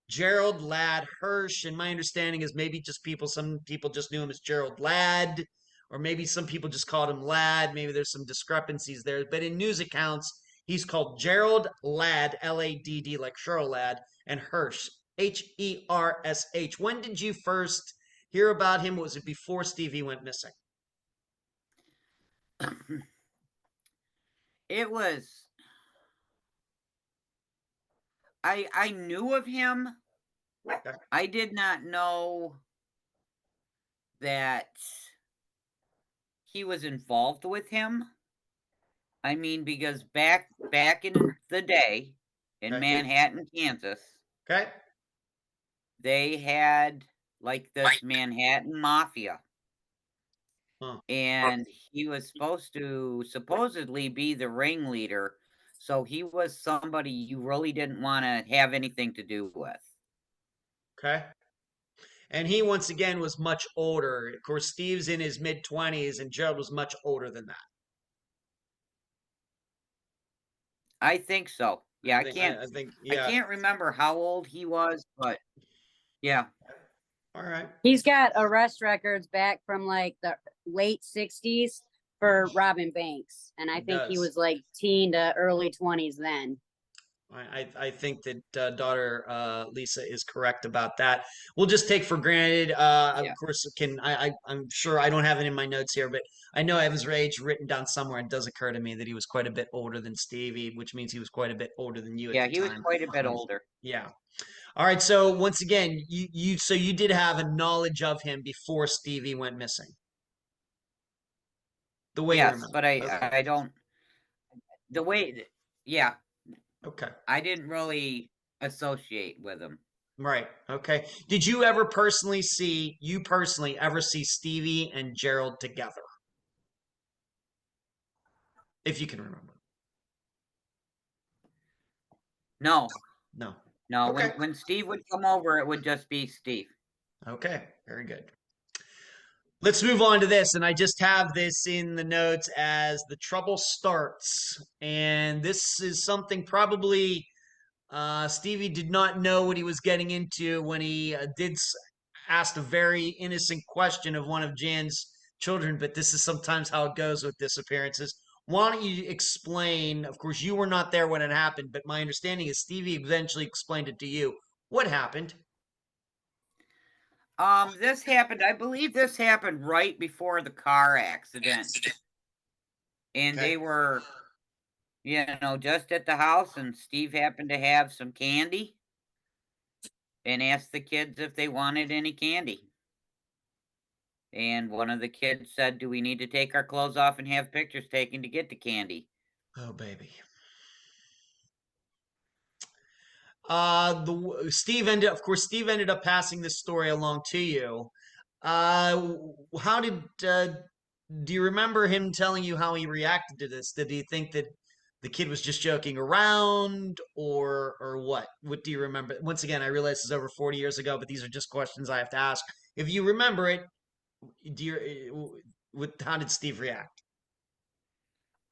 Gerald Ladd Hirsch? And my understanding is maybe some people just knew him as Gerald Ladd, or maybe some people just called him Ladd. Maybe there's some discrepancies there. But in news accounts, he's called Gerald Ladd, Ladd, like Cheryl Ladd, and Hirsch, Hersh. When did you first hear about him? Was it before Stevie went missing? It was I knew of him. Okay. I did not know that he was involved with him. I mean, because back in the day in Okay. Manhattan, Kansas, Okay. they had like this Manhattan Mafia. Huh. And he was supposed to supposedly be the ringleader. So he was somebody you really didn't want to have anything to do with. Okay. And he once again was much older. Of course, Steve's in his mid-20s, and Gerald was much older than that. I think so. Yeah, I yeah. can't remember how old he was, but yeah. All right. He's got arrest records back from like the late 60s for robbing banks. And I He think he does. was like teen to early 20s then. I think that daughter Lisa is correct about that. We'll just take for granted. Of Yeah. course, I'm sure I don't have it in my notes here, but I know I have his age written down somewhere. It does occur to me that he was quite a bit older than Stevie, which means he was quite a bit older than you at Yeah, the he was time. quite a bit older. Yeah. All right. So once again, you did have a knowledge of him before Stevie went missing. The way you Yes, remember. but Okay. I don't the way yeah, Okay. I didn't really associate with him. Right. Okay. Did you ever personally ever see Stevie and Gerald together? If you can remember. No. No. No, Okay. when Steve would come over, it would just be Steve. Okay. Very good. Let's move on to this. And I just have this in the notes as the trouble starts. And this is something probably Stevie did not know what he was getting into when he asked a very innocent question of one of Jan's children, but this is sometimes how it goes with disappearances. Why don't you explain? Of course, you were not there when it happened, but my understanding is Stevie eventually explained it to you. What happened? This happened, I believe this happened right before the car accident. And Okay. they were, just at the house, and Steve happened to have some candy and asked the kids if they wanted any candy. And one of the kids said, "Do we need to take our clothes off and have pictures taken to get the candy?" Oh, baby. Of course, Steve ended up passing this story along to you. How do you remember him telling you how he reacted to this? Did he think that the kid was just joking around, or what? What do you remember? Once again, I realize this is over 40 years ago, but these are just questions I have to ask. If you remember it, how did Steve react?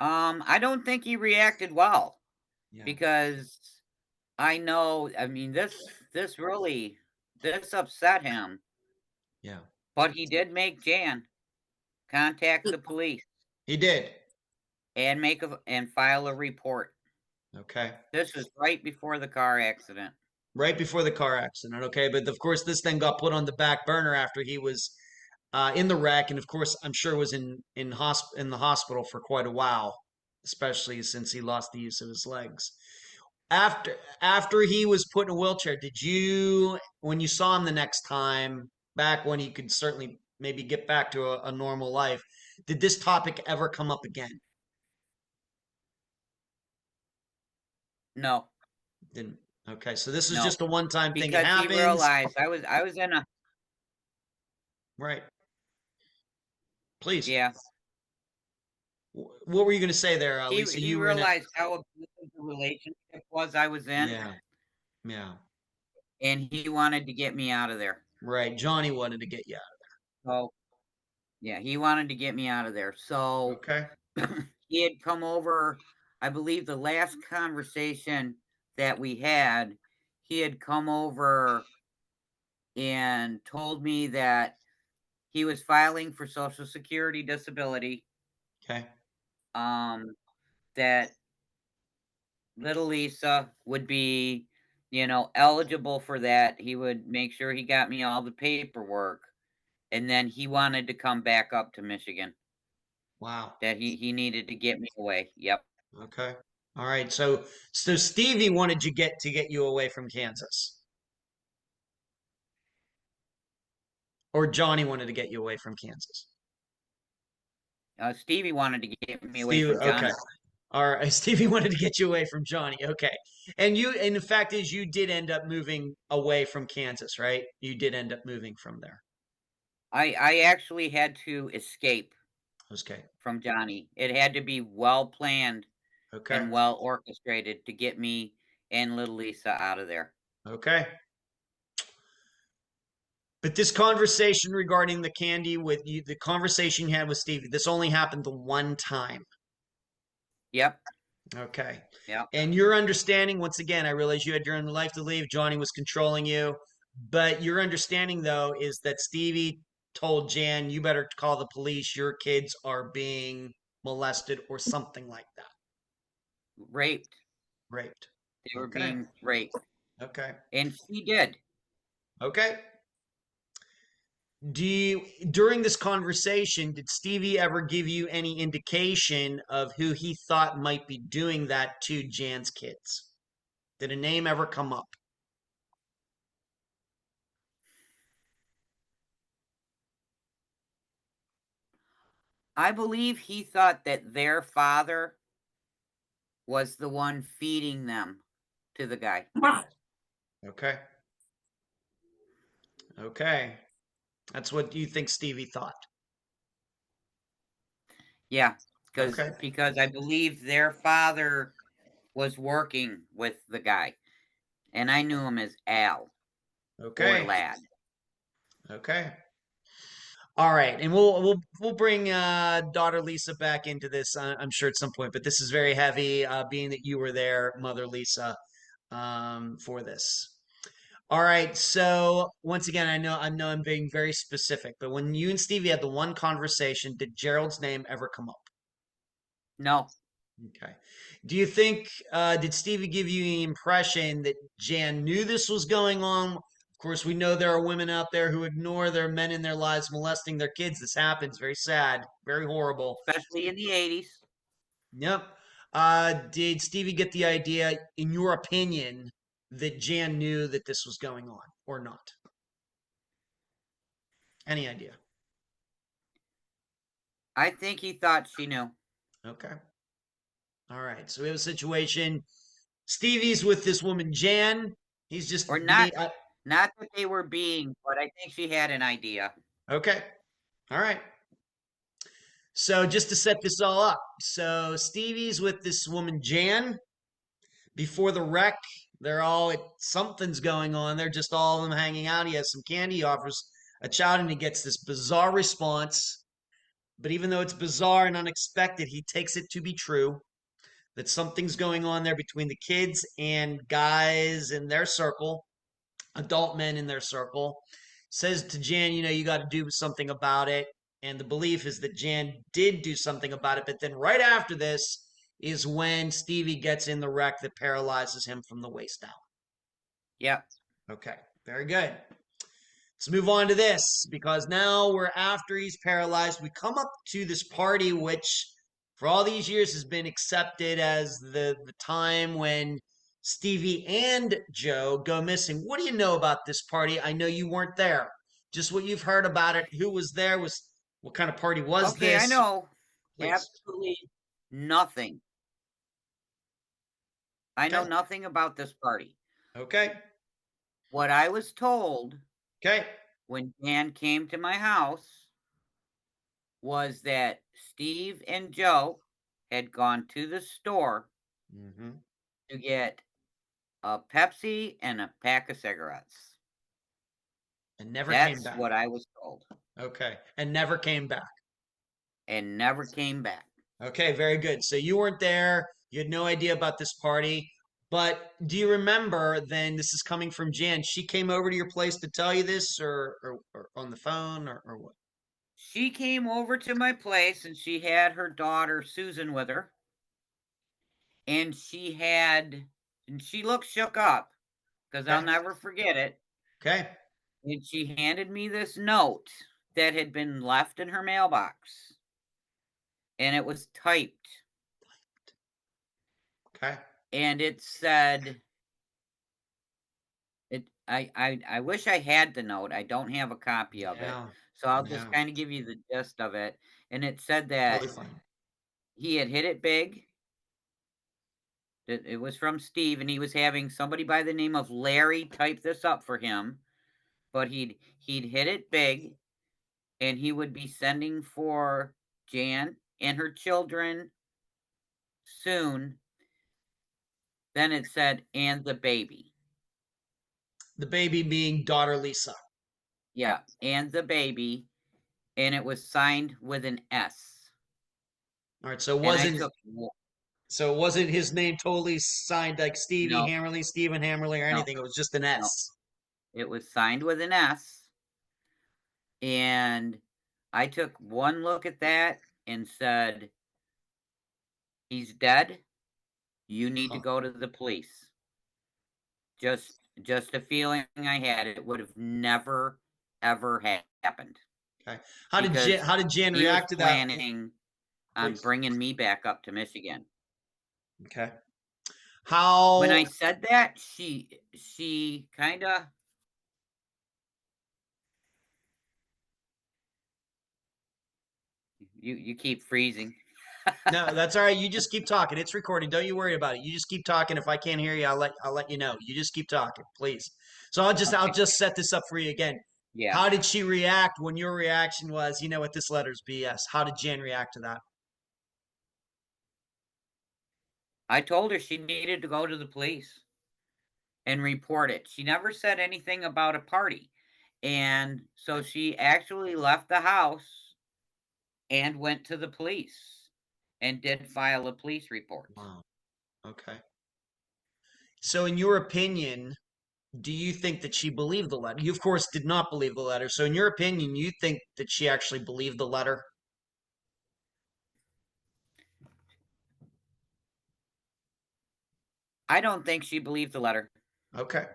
I don't think he reacted well Yeah. because I know, I mean, this upset him. Yeah. But he did make Jan contact the police He did. and file a report. Okay. This was right before the car accident. Right before the car accident. Okay. But of course, this then got put on the back burner after he was in the wreck. And of course, I'm sure was in the hospital for quite a while, especially since he lost the use of his legs. After he was put in a wheelchair, did you, when you saw him the next time, back when he could certainly maybe get back to a normal life, did this topic ever come up again? No. Didn't. Okay, so this is No. just a one-time thing. It Because happens. he realized I was in a Right. Please. yeah. What were you going to say there, Lisa? He You were in a realized how abusive the relationship was I was in, yeah. and he wanted to get me out of there. Right. Johnny wanted to get you out of So yeah, he wanted to get me out of there. So there. Okay. he had come over, I believe the last conversation that we had, he had come over and told me that he was filing for Social Security disability. Okay. That little Lisa would be, eligible for that. He would make sure he got me all the paperwork. And then he wanted to come back up to Michigan. Wow. That he needed to get me away. Yep. Okay. All right. So Stevie wanted to get you away from Kansas. Or Johnny wanted to get you away from Kansas. Stevie wanted to get me away from Johnny. Okay. All right. Stevie wanted to get you away from Johnny. Okay. And the fact is you did end up moving away from Kansas, right? You did end up moving from there. I actually had to escape from Johnny. It had to be well planned and well orchestrated to get me and little Lisa out of there. Okay. But this conversation regarding the candy with you, the conversation you had with Stevie, this only happened the one time. Yep. Okay. Yep. And your understanding, once again, I realize you had your own life to leave. Johnny was controlling you. But your understanding, though, is that Stevie told Jan, you better call the police. Your kids are being molested or something like that. Raped. They were being raped. Okay. And she did. Okay. During this conversation, did Stevie ever give you any indication of who he thought might be doing that to Jan's kids? Did a name ever come up? I believe he thought that their father was the one feeding them to the guy. Okay. Okay. That's what you think Stevie thought. Yeah, because I believe their father was working with the guy, and I knew him as Al. Okay. Or Lad. Okay. All right, and we'll bring daughter Lisa back into this, I'm sure at some point. But this is very heavy, being that you were there, Mother Lisa, for this. All right, so once again, I know I'm being very specific, but when you and Stevie had the one conversation, did Gerald's name ever come up? No. Okay. Do you think did Stevie give you the impression that Jan knew this was going on? Of course, we know there are women out there who ignore their men in their lives molesting their kids. This happens. Very sad. Very horrible. Especially in the 80s. Yep. Did Stevie get the idea, in your opinion, that Jan knew that this was going on or not? Any idea? I think he thought she knew. Okay. All right. So we have a situation. Stevie's with this woman, Jan. He's just or not that they were being, but I think she had an idea. Okay. All right. So just to set this all up. So Stevie's with this woman, Jan. Before the wreck, something's going on. They're just all of them hanging out. He has some candy, he offers a child, and he gets this bizarre response. But even though it's bizarre and unexpected, he takes it to be true that something's going on there between the kids and guys in their circle, adult men in their circle. says to Jan, you got to do something about it. And the belief is that Jan did do something about it. But then right after this is when Stevie gets in the wreck that paralyzes him from the waist down. Yep. Okay, very good. Let's move on to this, because now we're after he's paralyzed. We come up to this party, which for all these years has been accepted as the time when Stevie and Joe go missing. What do you know about this party? I know you weren't there. Just what you've heard about it. Who was there? What kind of party was Okay, this? I know Please. absolutely nothing. I know Okay. nothing about this party. Okay. What I was told Okay. when Jan came to my house was that Steve and Joe had gone to the store Mm-hmm. to get a Pepsi and a pack of cigarettes. And never came That's back. what I was told. Okay. And never came back. And never came back. Okay, very good. So you weren't there. You had no idea about this party. But do you remember then, this is coming from Jan, she came over to your place to tell you this, or on the phone, or what? She came over to my place and she had her daughter Susan with her. And she looked shook up, because I'll Okay. never forget it. Okay. And she handed me this note that had been left in her mailbox. And it was typed. Okay. And it said, I wish I had the note. I don't have a copy of it. So I'll just kind of give you the gist of it. And it said that Totally fine. he had hit it big. It was from Steve, and he was having somebody by the name of Larry type this up for him. But he'd hit it big, and he would be sending for Jan and her children soon. Then it said, and the baby. The baby being daughter Lisa. Yeah, and the baby. And it was signed with an S. All right, so it wasn't his name totally signed like Stevie No. Hammerle, Stephen Hammerle, or anything. It was just an S. No. It was signed with an S. And I took one look at that and said, he's dead. You need to go to the police. Just a feeling I had. It would have never, ever happened. Okay. How did Jan react to that? Planning on bringing me back up to Michigan. Okay. When I said that, she kind of. You keep freezing. No, that's all right. You just keep talking. It's recording. Don't you worry about it. You just keep talking. If I can't hear you, I'll let you know. You just keep talking, please. So I'll just set this up for you again. Yeah. How did she react when your reaction was, what, this letter's BS? How did Jan react to that? I told her she needed to go to the police and report it. She never said anything about a party. And so she actually left the house and went to the police and did file a police report. Wow. Okay. So in your opinion, do you think that she believed the letter? You, of course, did not believe the letter. So in your opinion, you think that she actually believed the letter? I don't think she believed the letter. Okay.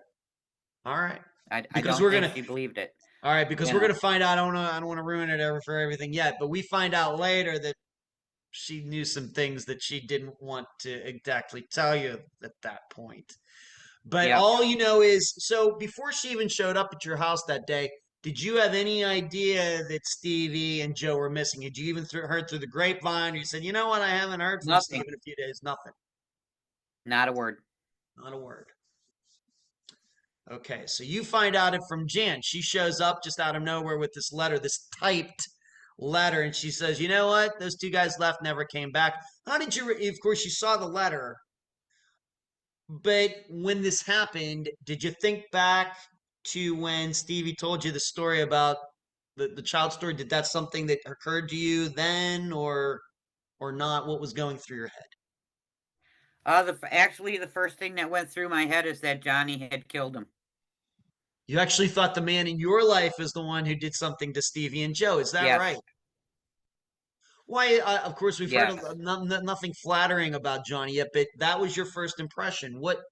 All right. I don't think she believed it. All right, because we're gonna find out. I don't want to ruin it for everything yet, but we find out later that she knew some things that she didn't want to exactly tell you at that point. But all you know is, so before she even showed up at your house that day, did you have any idea that Stevie and Joe were missing? Had you even heard through the grapevine, or you said, you know what, I haven't heard from Steve in a few days? Nothing. Not a word. Not a word. Okay, so you find out it from Jan. She shows up just out of nowhere with this letter, this typed letter, and she says, you know what? Those two guys left, never came back. How did you, of course, you saw the letter, but when this happened, did you think back to when Stevie told you the story about the child story? Did that something that occurred to you then, or not? What was going through your head? Actually, the first thing that went through my head is that Johnny had killed him. You actually thought the man in your life is the one who did something to Stevie and Joe. Is that Yes. right? Why, of course, we've heard Yes. nothing flattering about Johnny yet, but that was your first impression. What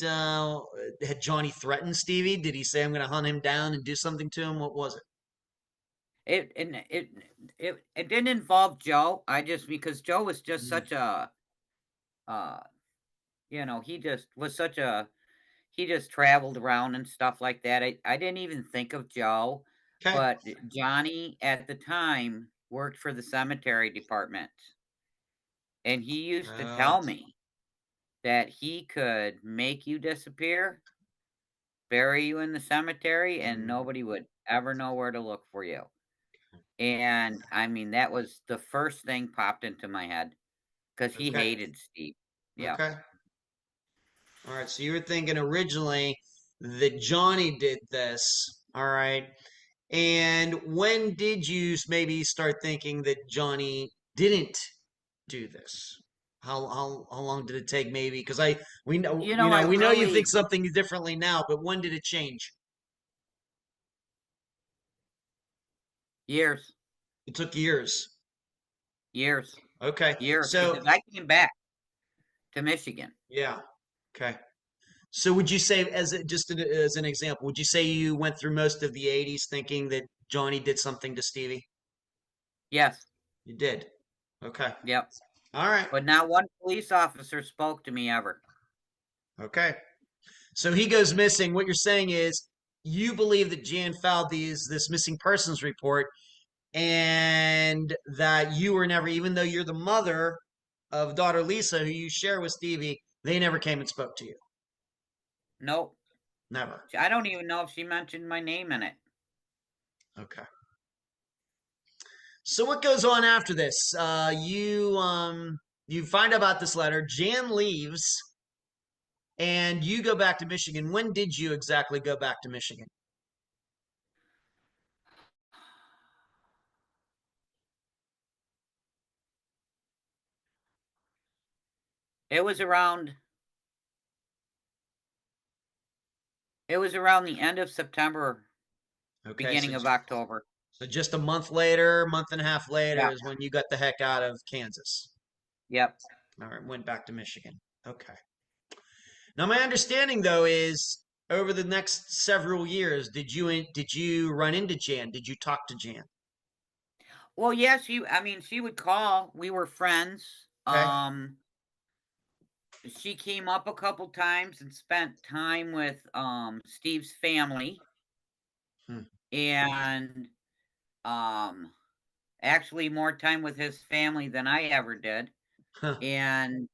had Johnny threatened Stevie? Did he say, I'm going to hunt him down and do something to him? What was it? It didn't involve Joe. Because Joe was just such a, he just was such a, he just traveled around and stuff like that. I didn't even think of Joe, Okay. but Johnny at the time worked for the cemetery department. And he used to tell me that he could make you disappear, bury you in the cemetery, and nobody would ever know where to look for you. And I mean, that was the first thing popped into my head because he Okay. hated Steve. Yeah. Okay. All right. So you were thinking originally that Johnny did this. All right. And when did you maybe start thinking that Johnny didn't do this? How long did it take? Maybe because we know You know, I we know you really- think something differently now, but when did it change? Years. It took years. Years. Okay. Years. So Because I came back to Michigan. yeah. Okay. So would you say, as an example, would you say you went through most of the '80s thinking that Johnny did something to Stevie? Yes. You did. Okay. Yep. All right. But not one police officer spoke to me ever. Okay. So he goes missing. What you're saying is you believe that Jan filed this missing persons report and that you were never, even though you're the mother of daughter Lisa, who you share with Stevie, they never came and spoke to you. Nope. Never. I don't even know if she mentioned my name in it. Okay. So what goes on after this? You find out about this letter. Jan leaves, and you go back to Michigan. When did you exactly go back to Michigan? It was around the end of September, Okay, beginning of October. So just a month later, month and a half later Yeah. is when you got the heck out of Kansas. Yep. All right, went back to Michigan. Okay. Now my understanding though is over the next several years, did you run into Jan? Did you talk to Jan? Well, yeah, she would call. We were friends. Okay. She came up a couple times and spent time with Steve's family. And actually more time with his family than I ever did. Huh. And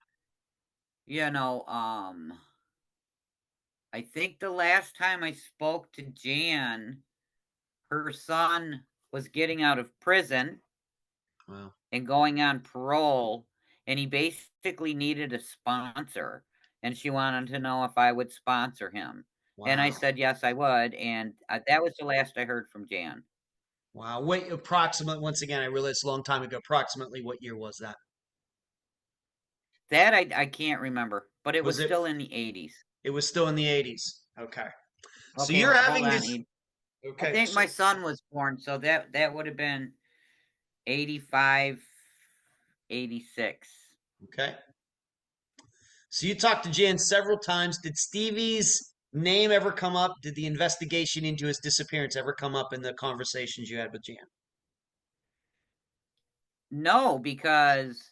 I think the last time I spoke to Jan, her son was getting out of prison. Wow. And going on parole, and he basically needed a sponsor, and she wanted to know if I would sponsor him. Wow. And I said yes, I would, and that was the last I heard from Jan. Wow. Wait, once again, I realized a long time ago, approximately what year was that? That I can't remember, but it was still in the 80s. It was still in the 80s. Okay. So Okay, you're hold having on. this. Okay. I think my son was born, so that would have been 85, 86. Okay. So you talked to Jan several times. Did Stevie's name ever come up? Did the investigation into his disappearance ever come up in the conversations you had with Jan? No, because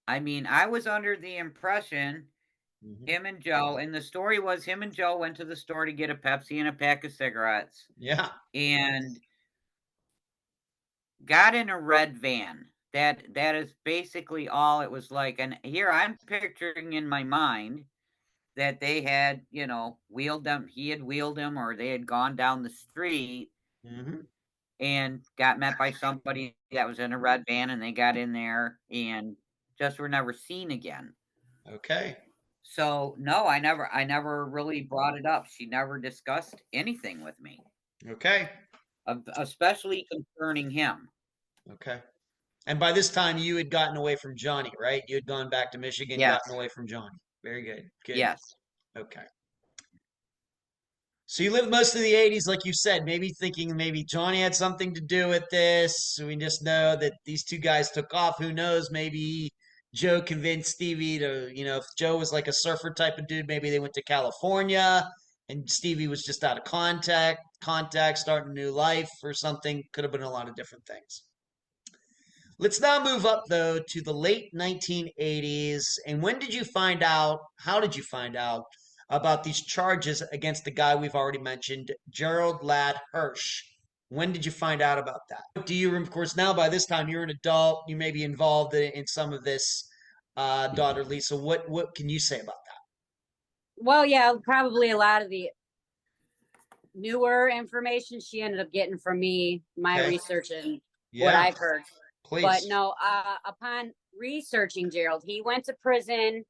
I mean, I was under the impression him and Joe, and the story was him and Joe went to the store to get a Pepsi and a pack of cigarettes. Yeah. And got in a red van. That is basically all it was like. And here I'm picturing in my mind that they had, wheeled them. He had wheeled him, or they had gone down the street and got met by somebody that was in a red van, and they got in there and just were never seen again. Okay. So no, I never really brought it up. She never discussed anything with me. Okay. Especially concerning him. Okay. And by this time, you had gotten away from Johnny, right? You had gone back to Michigan, Yes. gotten away from Johnny. Very good. Good. Yes. Okay. So you lived most of the 80s, like you said, maybe thinking maybe Johnny had something to do with this. We just know that these two guys took off. Who knows? Maybe Joe convinced Stevie to, if Joe was like a surfer type of dude, maybe they went to California and Stevie was just out of contact, starting a new life or something. Could have been a lot of different things. Let's now move up, though, to the late 1980s. And when did you find out? How did you find out about these charges against the guy we've already mentioned, Gerald Hirsch? When did you find out about that? Do you, of course, now by this time you're an adult, you may be involved in some of this, daughter Lisa. What can you say about that? Well, yeah, probably a lot of the newer information she ended up getting from me, my Okay. research and what Yeah, I've heard. please. But no, upon researching Gerald, he went to prison.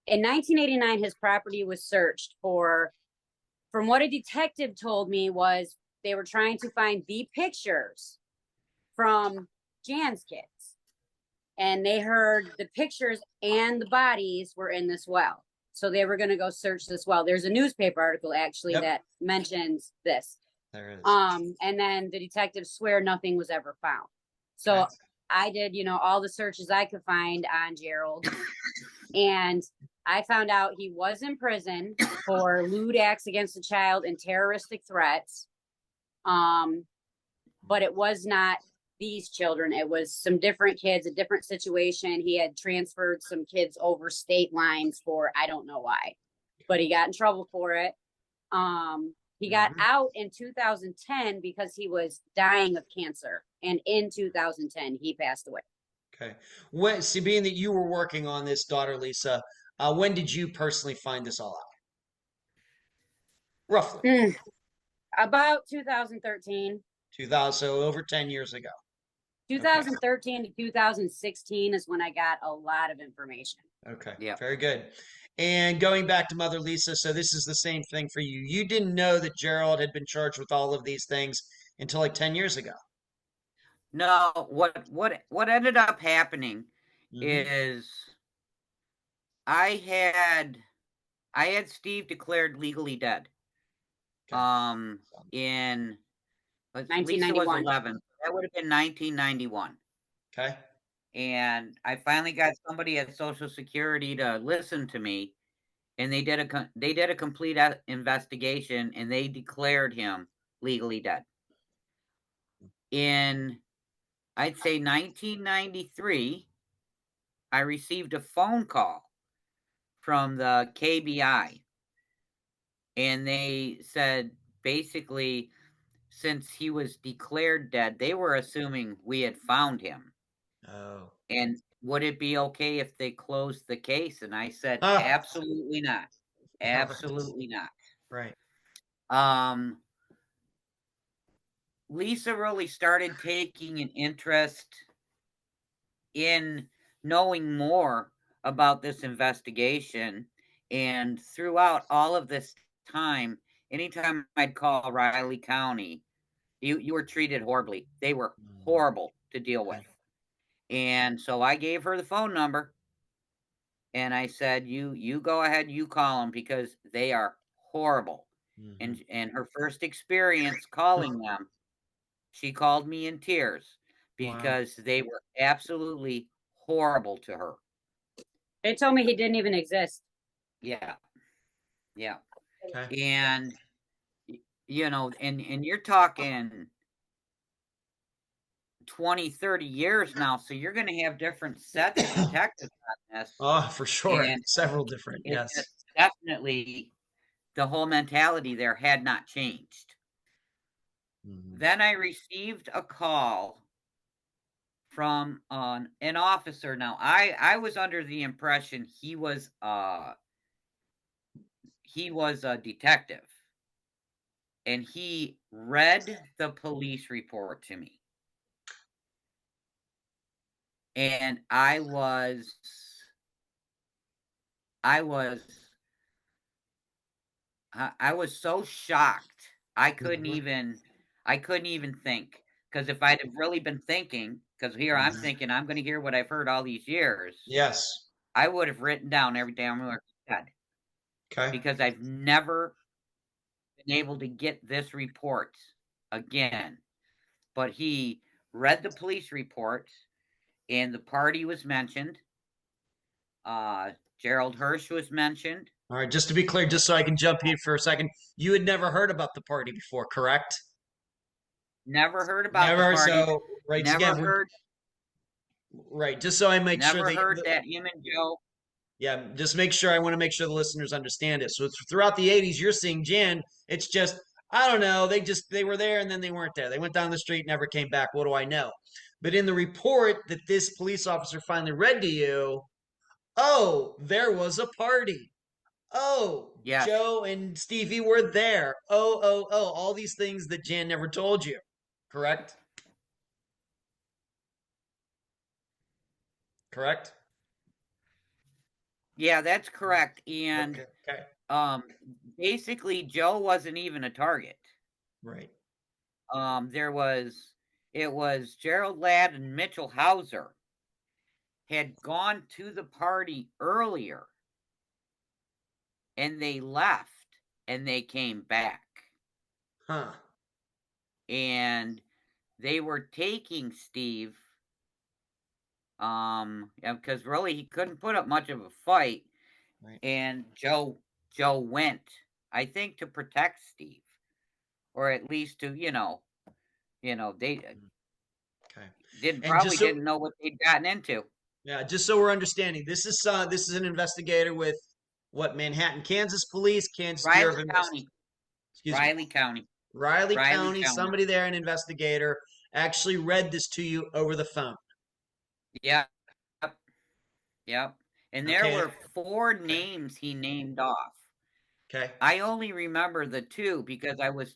In 1989, his property was searched for, from what a detective told me, was they were trying to find the pictures from Jan's kids. And they heard the pictures and the bodies were in this well. So they were going to go search this well. There's a newspaper article actually Yep. that mentions this. There it is. And then the detectives swear nothing was ever found. So Okay. I did, all the searches I could find on Gerald. And I found out he was in prison for lewd acts against a child and terroristic threats. But it was not these children. It was some different kids, a different situation. He had transferred some kids over state lines for, I don't know why, but he got in trouble for it. He got out in 2010 because he was dying of cancer. And in 2010, he passed away. Okay. Being that you were working on this, daughter Lisa, when did you personally find this all out? Roughly. About 2013. 2000, so over 10 years ago. 2013 to 2016 is when I got a lot of information. Okay. Yeah. Very good. And going back to Mother Lisa, so this is the same thing for you. You didn't know that Gerald had been charged with all of these things until like 10 years ago. No, what ended up happening is I had Steve declared legally dead. Okay. In Lisa was 1991. 11. That would have been 1991. Okay. And I finally got somebody at Social Security to listen to me, and they did a complete investigation, and they declared him legally dead. In, I'd say 1993, I received a phone call from the KBI, and they said basically, since he was declared dead, they were assuming we had found him. Oh. And would it be okay if they closed the case? And I said, Ah. absolutely not. Absolutely not. Right. Lisa really started taking an interest in knowing more about this investigation. And throughout all of this time, anytime I'd call Riley County, you were treated horribly. They were horrible to deal with. And so I gave her the phone number, and I said, you go ahead, you call them, because they are horrible. And her first experience calling them, she called me in tears because they were absolutely horrible to her. They told me he didn't even exist. Yeah. Yeah. Okay. And and you're talking 20, 30 years now, so you're going to have different sets of detectives on this. Oh, for sure. And Several different, yes. Definitely the whole mentality there had not changed. Then I received a call from an officer. Now, I was under the impression he was a detective, and he read the police report to me. And I was so shocked. I couldn't even think, because if I'd have really been thinking, because here I'm thinking I'm going to hear what I've heard all these years. Yes. I would have written down every damn word he said. Okay. Because I've never been able to get this report again, but he read the police reports, and the party was mentioned. Gerald Hirsch was mentioned. All right, just to be clear, just so I can jump in for a second, you had never heard about the party before, correct? Never heard about Never. the party. So, right, Never again, heard. right. Just so I make sure Never heard that him and Joe. Yeah, just make sure. I want to make sure the listeners understand it. So throughout the '80s, you're seeing Jan. It's just I don't know. They were there and then they weren't there. They went down the street, never came back. What do I know? But in the report that this police officer finally read to you, oh, there was a party. Oh, Yes. Joe and Stevie were there. Oh, all these things that Jan never told you. Correct? Correct? Yeah, that's correct. And Okay. basically Joe wasn't even a target. Right. It was Gerald Ladd and Mitchell Hauser had gone to the party earlier, and they left and they came back. Huh. And they were taking Steve, because really he couldn't put up much of a fight. Right. And Joe went, I think, to protect Steve, or at least to, they Okay. didn't know what they'd gotten into. Yeah, just so we're understanding, this is an investigator with what, Manhattan, Kansas Police, Kansas Bureau of Riley Investigation. County. Riley County. Riley County, somebody there, an investigator, actually read this to you over the phone. Yep. Yep. And there Okay. were 4 names he named off. Okay. I only remember the 2 because I was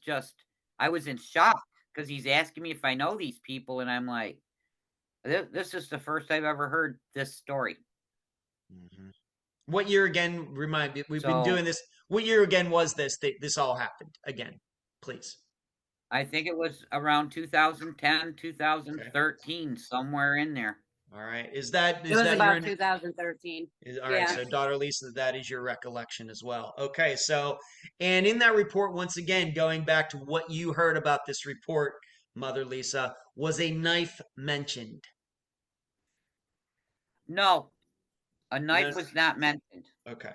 in shock because he's asking me if I know these people, and I'm like, this is the first I've ever heard this story. Mm-hmm. What year again? Remind me. We've been So- doing this. What year again was this? This all happened again, please. I think it was around 2010, 2013, somewhere in there. All right. It was about 2013. All right. Yeah. So, daughter Lisa, that is your recollection as well. Okay. So, and in that report, once again, going back to what you heard about this report, Mother Lisa, was a knife mentioned? No, a knife No. was not mentioned. Okay.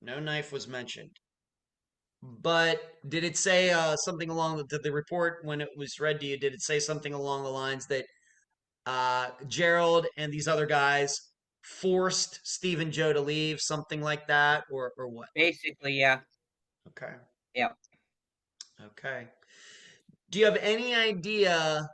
No knife was mentioned. But did it say something along the report when it was read to you? Did it say something along the lines that Gerald and these other guys forced Steve and Joe to leave, something like that, or what? Basically, yeah. Okay. Yeah. Okay. Do you have any idea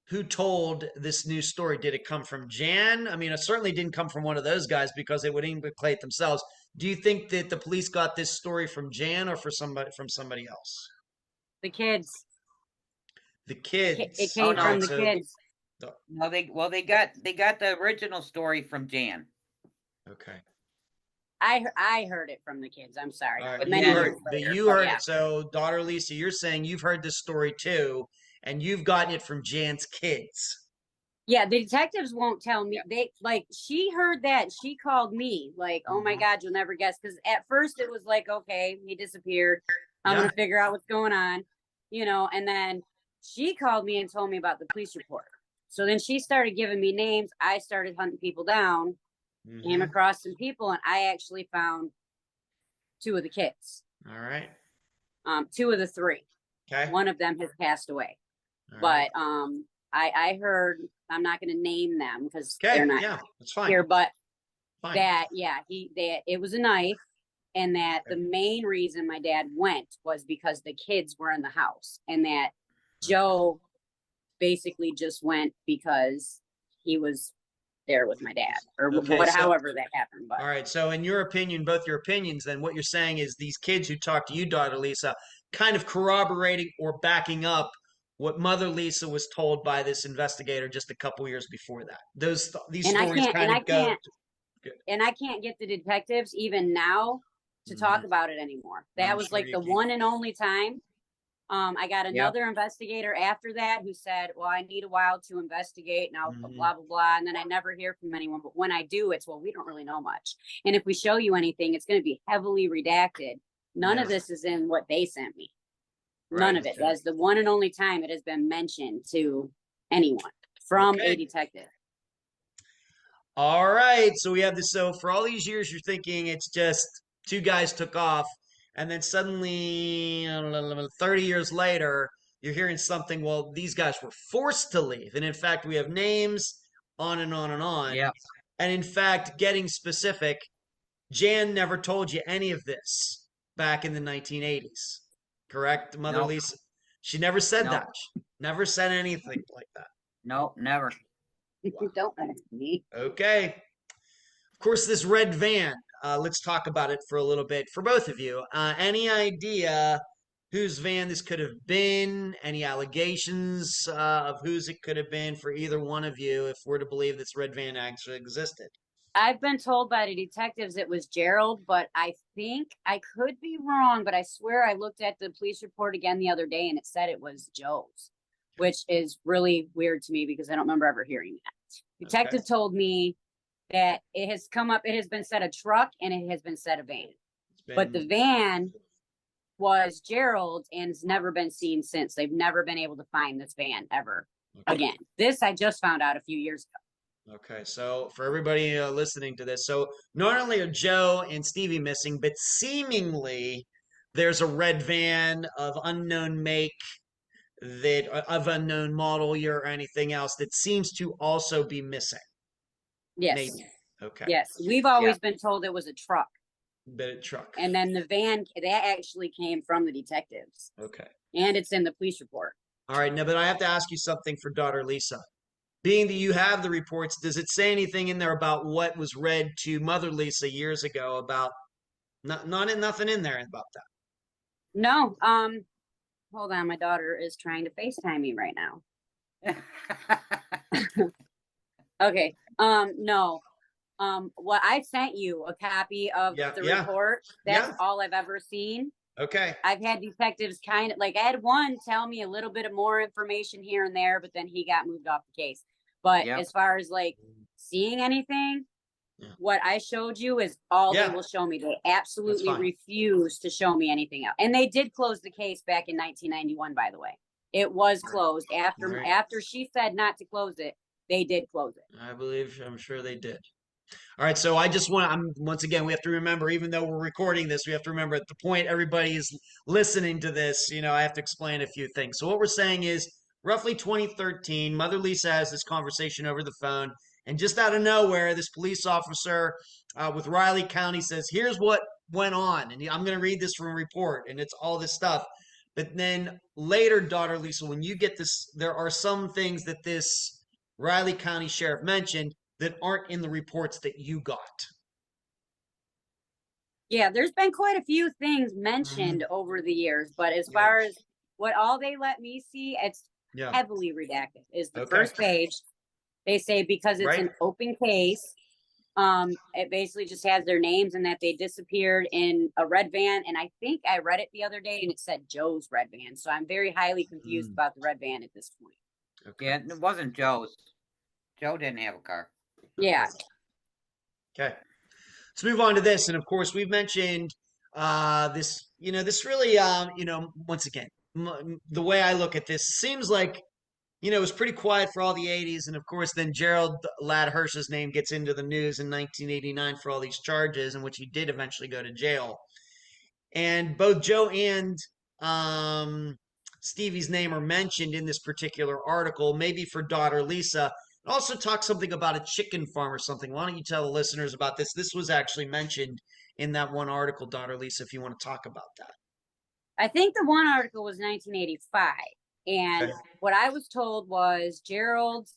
who told this news story? Did it come from Jan? I mean, it certainly didn't come from one of those guys because they would implicate themselves. Do you think that the police got this story from Jan or from somebody else? The kids. The kids. It came from the kids. No, they got the original story from Jan. Okay. I heard it from the kids. I'm sorry. All right. But You heard yeah. it. So, daughter Lisa, you're saying you've heard this story too, and you've gotten it from Jan's kids. Yeah, the detectives won't tell me. They she heard that. She called me like, "Oh my God, you'll never guess." Because at first it was like, "Okay, he disappeared. I'm gonna figure out what's going on," And then she called me and told me about the police report. So then she started giving me names. I started hunting people down. Came across some people, and I actually found 2 of the kids. All right. 2 of the 3. Okay. One of them has passed away. All But right. I heard, I'm not going to name them because Okay. they're not That's fine. here, but Fine. that it was a knife, and that the main reason my dad went was because the kids were in the house, and that Joe basically just went because he was there with my dad, or however that happened. But all right. So, in your opinion, both your opinions, then what you're saying is these kids who talked to you, daughter Lisa, kind of corroborating or backing up what Mother Lisa was told by this investigator just a couple years before that. These stories kind of go. And I can't get the detectives even now to talk about it anymore. That was like the one and only time. I got another investigator after that who said, "Well, I need a while to investigate now, blah, blah, blah." And then I never hear from anyone. But when I do, it's, "Well, we don't really know much. And if we show you anything, it's going to be heavily redacted." None of Yeah. this is in what they sent me. None of it. That's the one and only time it has been mentioned to anyone from a detective. All right. So we have this. So for all these years, you're thinking it's just two guys took off, and then suddenly, 30 years later, you're hearing something. Well, these guys were forced to leave, and in fact, we have names on and on and on. Yeah. And in fact, getting specific, Jan never told you any of this back in the 1980s, correct, Mother Nope. Lisa? She never said Nope. that. She never said anything like that. Nope, never. Don't ask me. Okay. Of course, this red van, let's talk about it for a little bit for both of you. Any idea whose van this could have been? Any allegations of whose it could have been for either one of you if we're to believe this red van actually existed? I've been told by the detectives it was Gerald, but I think I could be wrong, but I swear I looked at the police report again the other day and it said it was Joe's, which is really weird to me because I don't remember ever hearing that. Detective told me that it has come up, it has been said a truck and it has been said a van. But the van was Gerald's and has never been seen since. They've never been able to find this van ever again. This I just found out a few years ago. Okay, so for everybody listening to this, so not only are Joe and Stevie missing, but seemingly there's a red van of unknown make, that of unknown model year or anything else that seems to also be missing. Yes. Maybe. Okay. Yes. We've always been told it was a truck. Bit of truck. And then the van, that actually came from the detectives. Okay. And it's in the police report. All right, now, but I have to ask you something for daughter Lisa. Being that you have the reports, does it say anything in there about what was read to Mother Lisa years ago about nothing in there about that? No. Hold on, my daughter is trying to FaceTime me right now. Okay. No. What I sent you a copy of the report. That's all I've ever seen. Okay. I've had detectives kind of like I had one tell me a little bit of more information here and there, but then he got moved off the case. But as far as like seeing anything, what I showed you is all they will show me. They absolutely refuse to show me anything else. And they did close the case back in 1991, by the way. It was closed after she said not to close it. They did close it. I'm sure they did. All right, so I just once again, we have to remember, even though we're recording this, we have to remember at the point everybody is listening to this, I have to explain a few things. So what we're saying is, roughly 2013, Mother Lisa has this conversation over the phone, and just out of nowhere, this police officer with Riley County says, here's what went on, and I'm going to read this from a report, and it's all this stuff. But then later, daughter Lisa, when you get this, there are some things that this Riley County sheriff mentioned that aren't in the reports that you got. Yeah, there's been quite a few things mentioned over the years, but as far as what all they let me see, it's heavily redacted. Is the first page. They say because it's an open case, it basically just has their names and that they disappeared in a red van. And I think I read it the other day and it said Joe's red van. So I'm very highly confused about the red van at this point. Okay. Yeah, it wasn't Joe's. Joe didn't have a car. Yeah. Okay. Let's move on to this. And of course, we've mentioned this, this really, once again, the way I look at this seems like, it was pretty quiet for all the 80s. And of course, then Gerald Hirsch's name gets into the news in 1989 for all these charges, in which he did eventually go to jail. And both Joe and Stevie's name are mentioned in this particular article, maybe for daughter Lisa. Also talk something about a chicken farm or something. Why don't you tell the listeners about this? This was actually mentioned in that one article, daughter Lisa, if you want to talk about that. I think the one article was 1985. And what I was told was Gerald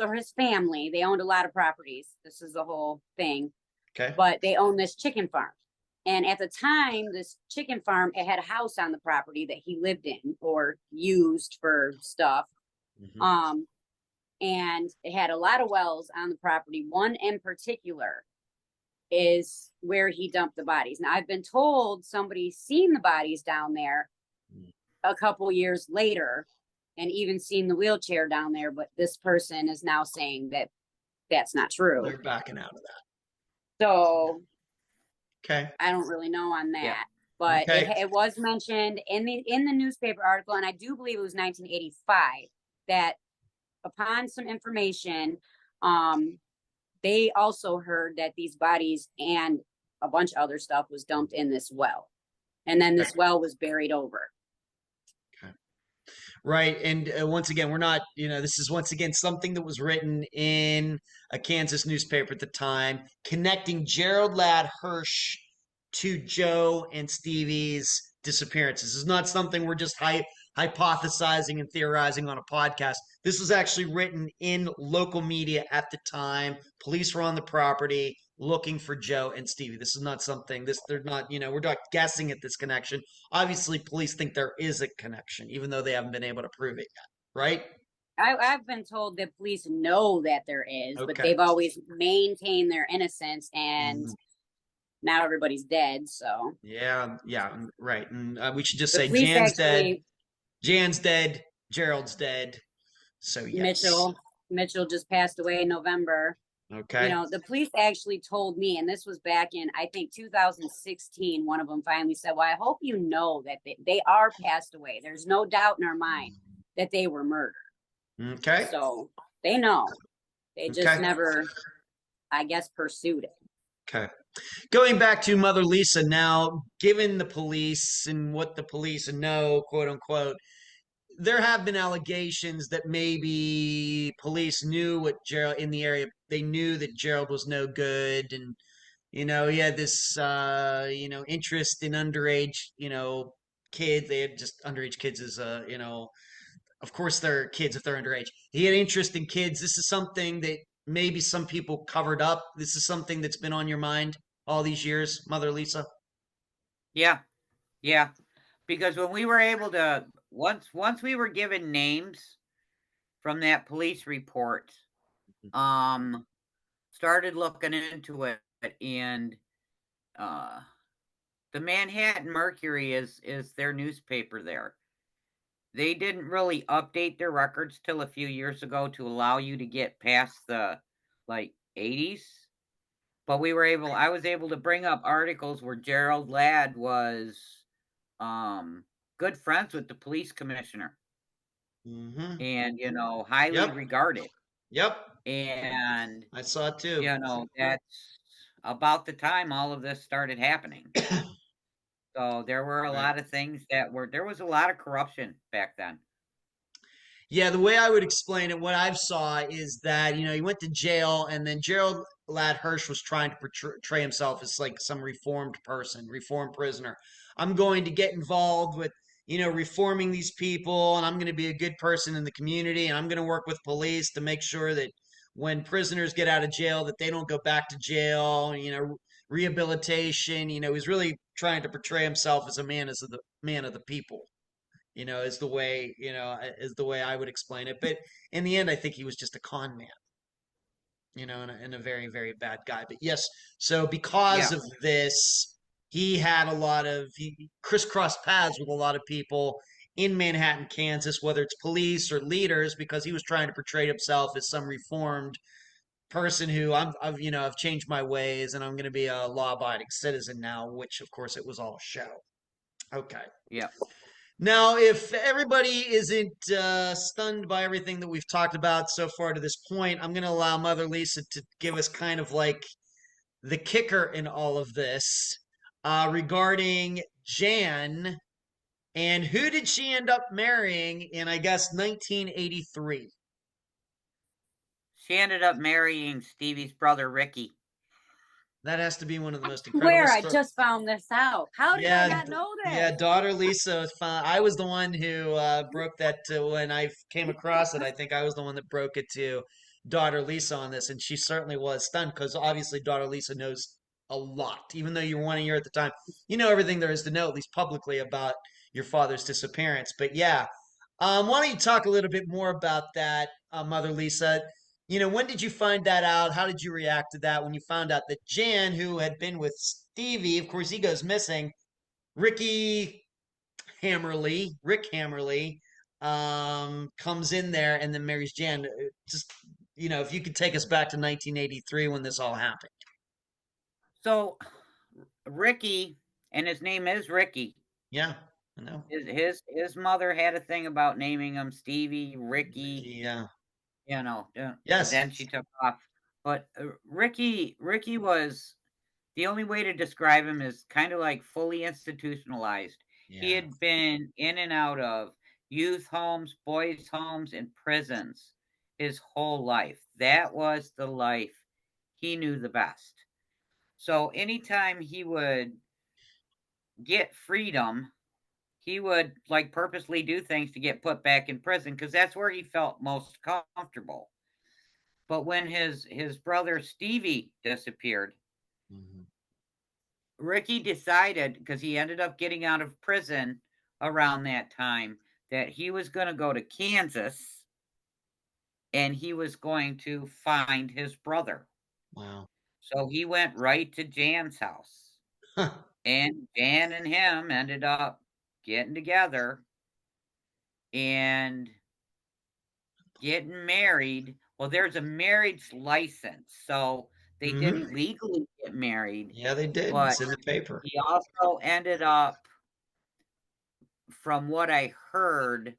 or his family, they owned a lot of properties. This is the whole thing. Okay. But they owned this chicken farm. And at the time, this chicken farm, it had a house on the property that he lived in or used for stuff. And it had a lot of wells on the property. One in particular is where he dumped the bodies. Now, I've been told somebody's seen the bodies down there a couple years later and even seen the wheelchair down there. But this person is now saying that that's not true. They're backing out of that. So I don't really know on that. But Okay. it was mentioned in the newspaper article, and I do believe it was 1985, that upon some information, they also heard that these bodies and a bunch of other stuff was dumped in this well. And then this well was buried over. Right. And once again, we're not, this is once again something that was written in a Kansas newspaper at the time, connecting Gerald Hirsch to Joe and Stevie's disappearances. This is not something we're just hypothesizing and theorizing on a podcast. This was actually written in local media at the time. Police were on the property looking for Joe and Stevie. This is not something, they're not, we're not guessing at this connection. Obviously, police think there is a connection, even though they haven't been able to prove it yet, right? I've been told that police know that there is, but Okay. they've always maintained their innocence, and now everybody's dead. So Yeah, right. And we should just the say police Jan's dead, actually, Jan's dead, Gerald's dead. So yes. Mitchell just passed away in November. Okay. The police actually told me, and this was back in, I think, 2016. One of them finally said, well, I hope you know that they are passed away. There's no doubt in our mind that they were murdered. Okay. So they know. They just never, I guess, pursued it. Okay. Going back to Mother Lisa now, given the police and what the police know, quote unquote, there have been allegations that maybe police knew what Gerald in the area. They knew that Gerald was no good, and he had this interest in underage kids. They had just underage kids as of course they're kids if they're underage. He had interest in kids. This is something that maybe some people covered up. This is something that's been on your mind all these years, Mother Lisa. Yeah, because when we were able to once we were given names from that police report, started looking into it, and the Manhattan Mercury is their newspaper there. They didn't really update their records till a few years ago to allow you to get past the 80s. But I was able to bring up articles where Gerald Ladd was good friends with the police commissioner. And, highly regarded. Yep. And I saw it too. That's about the time all of this started happening. So there were a lot of things there was a lot of corruption back then. Yeah, the way I would explain it, what I've saw is that, he went to jail, and then Gerald Hirsch was trying to portray himself as like some reformed person, reformed prisoner. I'm going to get involved with, reforming these people, and I'm going to be a good person in the community, and I'm going to work with police to make sure that when prisoners get out of jail, that they don't go back to jail, rehabilitation. He's really trying to portray himself as a man, as the man of the people. Is the way I would explain it. But in the end, I think he was just a con man, and a very, very bad guy. But yes, so because of this, he crisscrossed paths with a lot of people in Manhattan, Kansas, whether it's police or leaders, because he was trying to portray himself as some reformed person who I've changed my ways, and I'm going to be a law-abiding citizen now, which of course it was all a show. Okay. Yeah. Now, if everybody isn't stunned by everything that we've talked about so far to this point, I'm going to allow Mother Lisa to give us kind of like the kicker in all of this regarding Jan, and who did she end up marrying in, I guess, 1983? She ended up marrying Stevie's brother, Ricky. That has to be one of the most incredible Where I just found this out. How did I not know this? Yeah, daughter Lisa. I was the one who broke that when I came across it. I think I was the one that broke it to daughter Lisa on this, and she certainly was stunned because obviously daughter Lisa knows a lot. Even though you were 1 year at the time, you know everything there is to know, at least publicly, about your father's disappearance. But yeah, why don't you talk a little bit more about that, Mother Lisa? When did you find that out? How did you react to that when you found out that Jan, who had been with Stevie, of course, he goes missing, Rick Hammerle, comes in there and then marries Jan. Just, if you could take us back to 1983 when this all happened. So Ricky And his name is Ricky. Yeah, I know. His mother had a thing about naming him Stevie, Ricky. Yeah. You know, Yes. then she took off. But Ricky was, the only way to describe him is kind of like fully institutionalized. He Yeah. had been in and out of youth homes, boys' homes, and prisons his whole life. That was the life he knew the best. So anytime he would get freedom, he would like purposely do things to get put back in prison because that's where he felt most comfortable. But when his brother Stevie disappeared, Ricky decided, because he ended up getting out of prison around that time, that he was going to go to Kansas and he was going to find his brother. Wow. So he went right to Jan's house. And Jan and him ended up getting together and getting married. Well, there's a marriage license, so they didn't legally get married. Yeah, they did. But it's in the paper. he also ended up, from what I heard,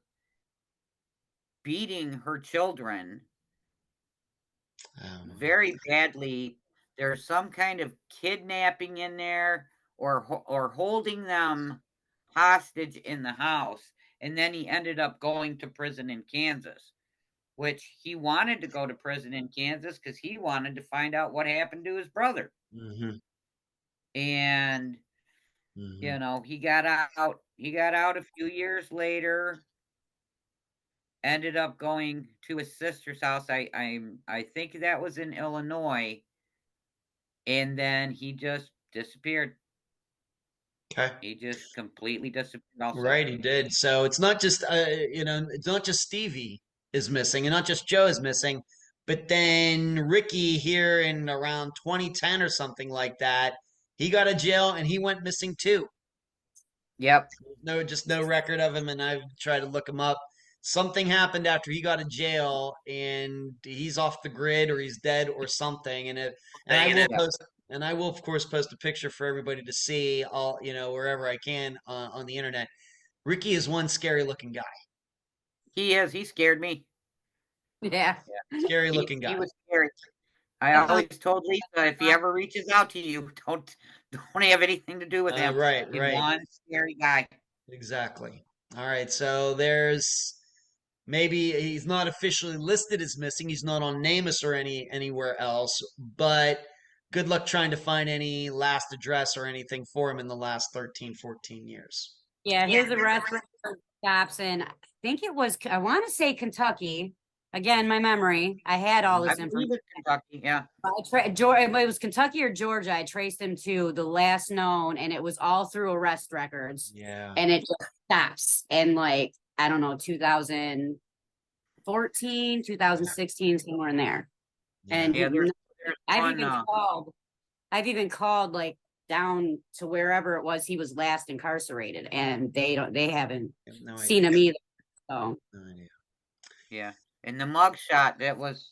beating her children very badly. There's some kind of kidnapping in there, or holding them hostage in the house. And then he ended up going to prison in Kansas, which he wanted to go to prison in Kansas because he wanted to find out what happened to his brother. And you know, he got out a few years later, ended up going to his sister's house. I think that was in Illinois, and then he just disappeared. Okay. He just completely disappeared also. Right, he did. So it's not just it's not just Stevie is missing and not just Joe is missing, but then Ricky here in around 2010 or something like that, he got out of jail and he went missing too. Yep. Just no record of him, and I've tried to look him up. Something happened after he got out of jail, and he's off the grid, or he's dead, or something. And I will of course post a picture for everybody to see, all wherever I can on the internet. Ricky is one scary looking guy. He is. He scared me. Yeah. Scary looking guy. He was scary. I always told Lisa, if he ever reaches out to you, don't have anything to do with him. Right. He's one scary guy. Exactly. All right. So there's maybe he's not officially listed as missing. He's not on NAMUS or anywhere else. But good luck trying to find any last address or anything for him in the last 13, 14 years. Yeah, his arrest record stops in, I think it was, I want to say Kentucky. Again, my memory. I had all this information. Kentucky, yeah. It was Kentucky or Georgia. I traced him to the last known, and it was all through arrest records. Yeah. And it just stops in, like, I don't know, 2014, 2016, somewhere in there. Yeah. And there's I've even called like down to wherever it was he was last incarcerated, and they haven't seen him either. So no idea. Yeah. And the mugshot, that was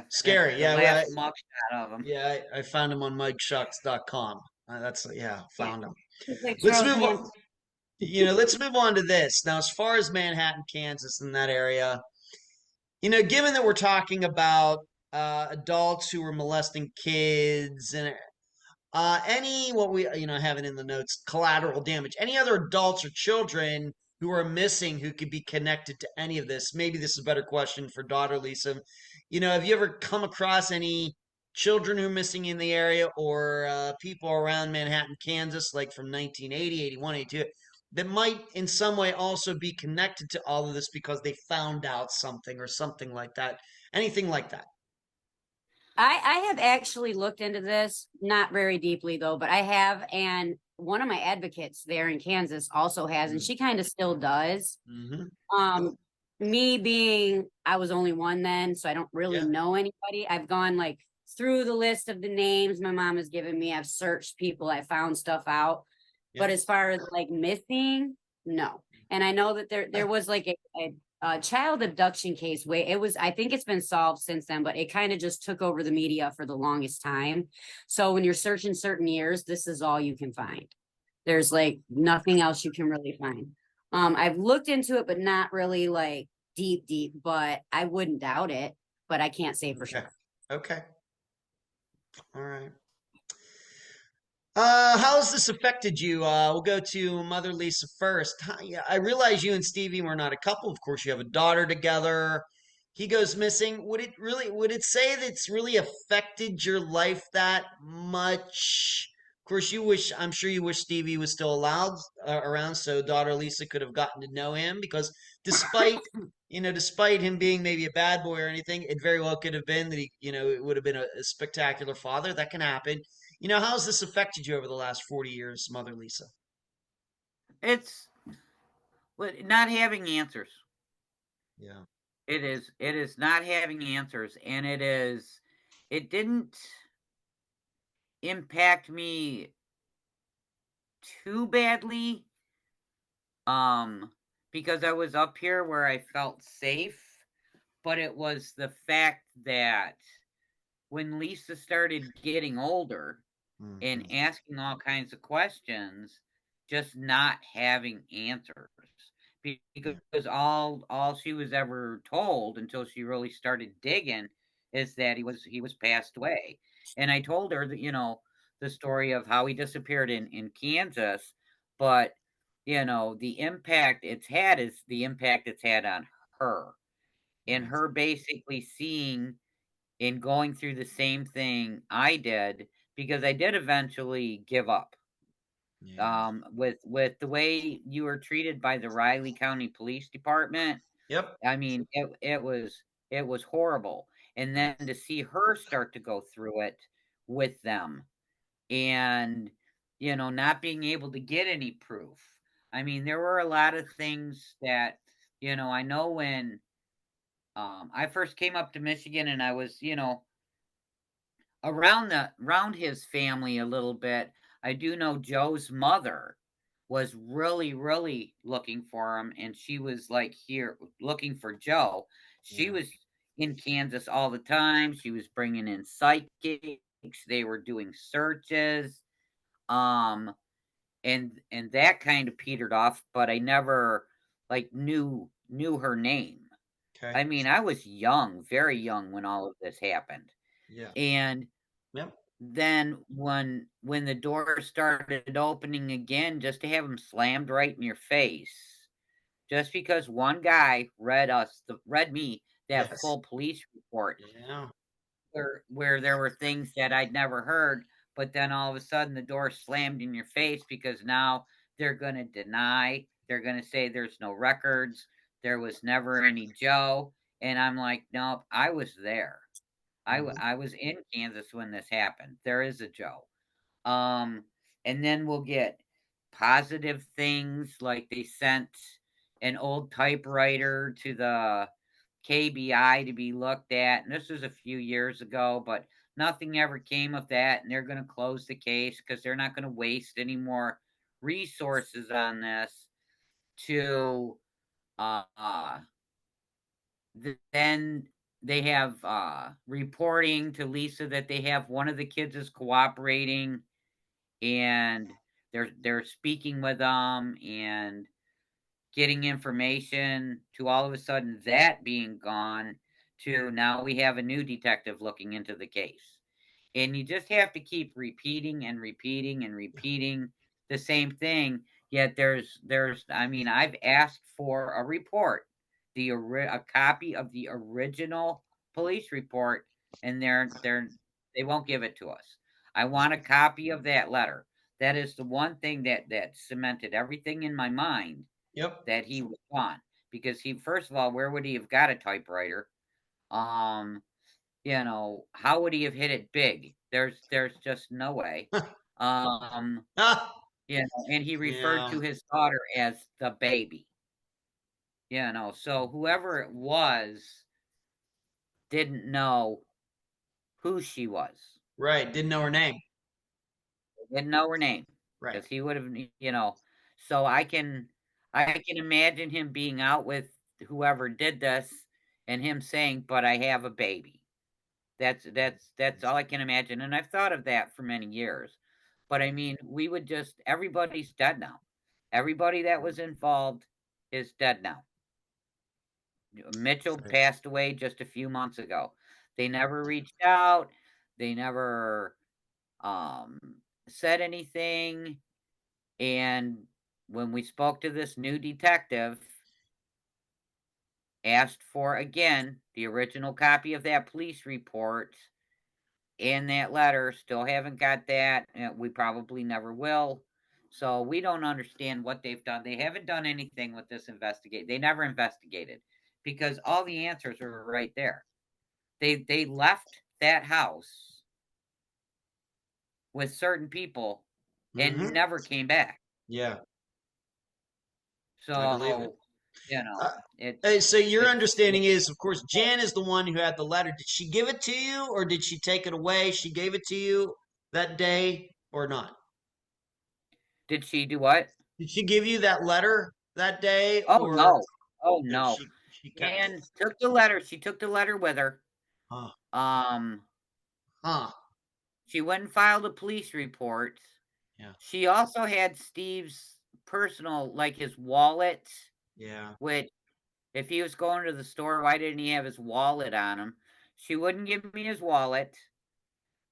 scary. The last mugshot of him. Yeah, I found him on mugshots.com. Found him. Let's move on. Let's move on to this. Now, as far as Manhattan, Kansas, and that area, given that we're talking about adults who were molesting kids and any what we have it in the notes, collateral damage, any other adults or children who are missing who could be connected to any of this. Maybe this is a better question for daughter Lisa. Have you ever come across any children who are missing in the area, or people around Manhattan, Kansas, like from 1980, 81, 82, that might in some way also be connected to all of this because they found out something or something like that? Anything like that? I have actually looked into this, not very deeply though, but I have, and one of my advocates there in Kansas also has, and she kind of still does. Me being, I was only one then, so I don't really know anybody. I've gone like through the list of the names my mom has given me. I've searched people, I found stuff out, but as far as like missing, no. And I know that there was like a child abduction case. I think it's been solved since then, but it kind of just took over the media for the longest time. So when you're searching certain years, this is all you can find. There's like nothing else you can really find. I've looked into it, but not really like deep, but I wouldn't doubt it, but I can't say for sure. Okay. All right. How has this affected you? We'll go to Mother Lisa first. Yeah, I realize you and Stevie were not a couple. Of course, you have a daughter together. He goes missing. Would it say that it's really affected your life that much? Of course, I'm sure you wish Stevie was still around so daughter Lisa could have gotten to know him because despite him being maybe a bad boy or anything, it very well could have been that it would have been a spectacular father. That can happen. How's this affected you over the last 40 years, Mother Lisa? It's not having answers. Yeah. It is not having answers, and it didn't impact me too badly, because I was up here where I felt safe, but it was the fact that when Lisa started getting older and asking all kinds of questions, just not having answers. Because all she was ever told until she really started digging is that he was passed away. And I told her that, the story of how he disappeared in Kansas, but the impact it's had is the impact it's had on her. And her basically seeing and going through the same thing I did, because I did eventually give up. Yeah. With the way you were treated by the Riley County Police Department, Yep. I mean, it was horrible. And then to see her start to go through it with them and not being able to get any proof. I mean, there were a lot of things that, I know when I first came up to Michigan and I was, around his family a little bit. I do know Joe's mother was really, really looking for him, and she was like here looking for Joe. She Yeah. was in Kansas all the time. She was bringing in psychics. They were doing searches, um, and that kind of petered off. But I never like knew her name. Okay. I mean, I was young, very young when all of this happened, Yeah. and Yep. then when the door started opening again, just to have them slammed right in your face, just because one guy read me that Yes. full police report Yeah. where there were things that I'd never heard, but then all of a sudden the door slammed in your face because now they're gonna deny, they're gonna say there's no records, there was never any Joe, and I'm like, nope, I was there. I was in Kansas when this happened. There is a Joe. Um, and then we'll get positive things like they sent an old typewriter to the KBI to be looked at. And this was a few years ago, but nothing ever came of that. And they're going to close the case because they're not going to waste any more resources on this to uh, then they have reporting to Lisa that they have one of the kids is cooperating and they're speaking with them and getting information to all of a sudden that being gone to now we have a new detective looking into the case. And you just have to keep repeating and repeating and repeating the same thing. Yet there's I mean, I've asked for a report, a copy of the original police report, and they won't give it to us. I want a copy of that letter. That is the one thing that cemented everything in my mind Yep. that he was gone. Because he, first of all, where would he have got a typewriter? Um, how would he have hit it big? There's just no way. Um, Ah. and he referred Yeah. to his daughter as the baby. So whoever it was didn't know who she was. Right. Didn't know her name. Didn't know her name. Right. Because he would have, so I can imagine him being out with whoever did this and him saying, "But I have a baby." That's all I can imagine, and I've thought of that for many years. But I mean, everybody's dead now. Everybody that was involved is dead now. Mitchell passed away just a few months ago. They never reached out. They never said anything. And when we spoke to this new detective, asked for again the original copy of that police report and that letter, still haven't got that. We probably never will. So we don't understand what they've done. They haven't done anything with this investigate. They never investigated because all the answers are right there. They left that house with certain people and never came back. Yeah. So, so your understanding is, of course, Jan is the one who had the letter. Did she give it to you, or did she take it away? She gave it to you that day, or not? Did she do what? Did she give you that letter that day? Oh or no! Oh no! She Jan took the letter. She took the letter with her. She went and filed a police report. Yeah. She also had Steve's personal, like his wallet. Yeah. Which, if he was going to the store, why didn't he have his wallet on him? She wouldn't give me his wallet.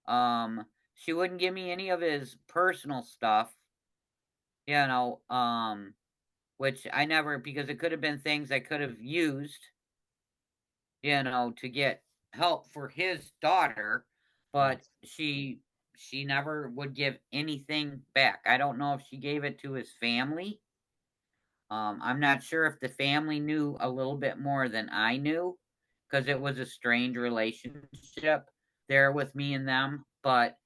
She wouldn't give me any of his personal stuff. Which I never, because it could have been things I could have used, to get help for his daughter, but she never would give anything back. I don't know if she gave it to his family. I'm not sure if the family knew a little bit more than I knew, because it was a strained relationship there with me and them. But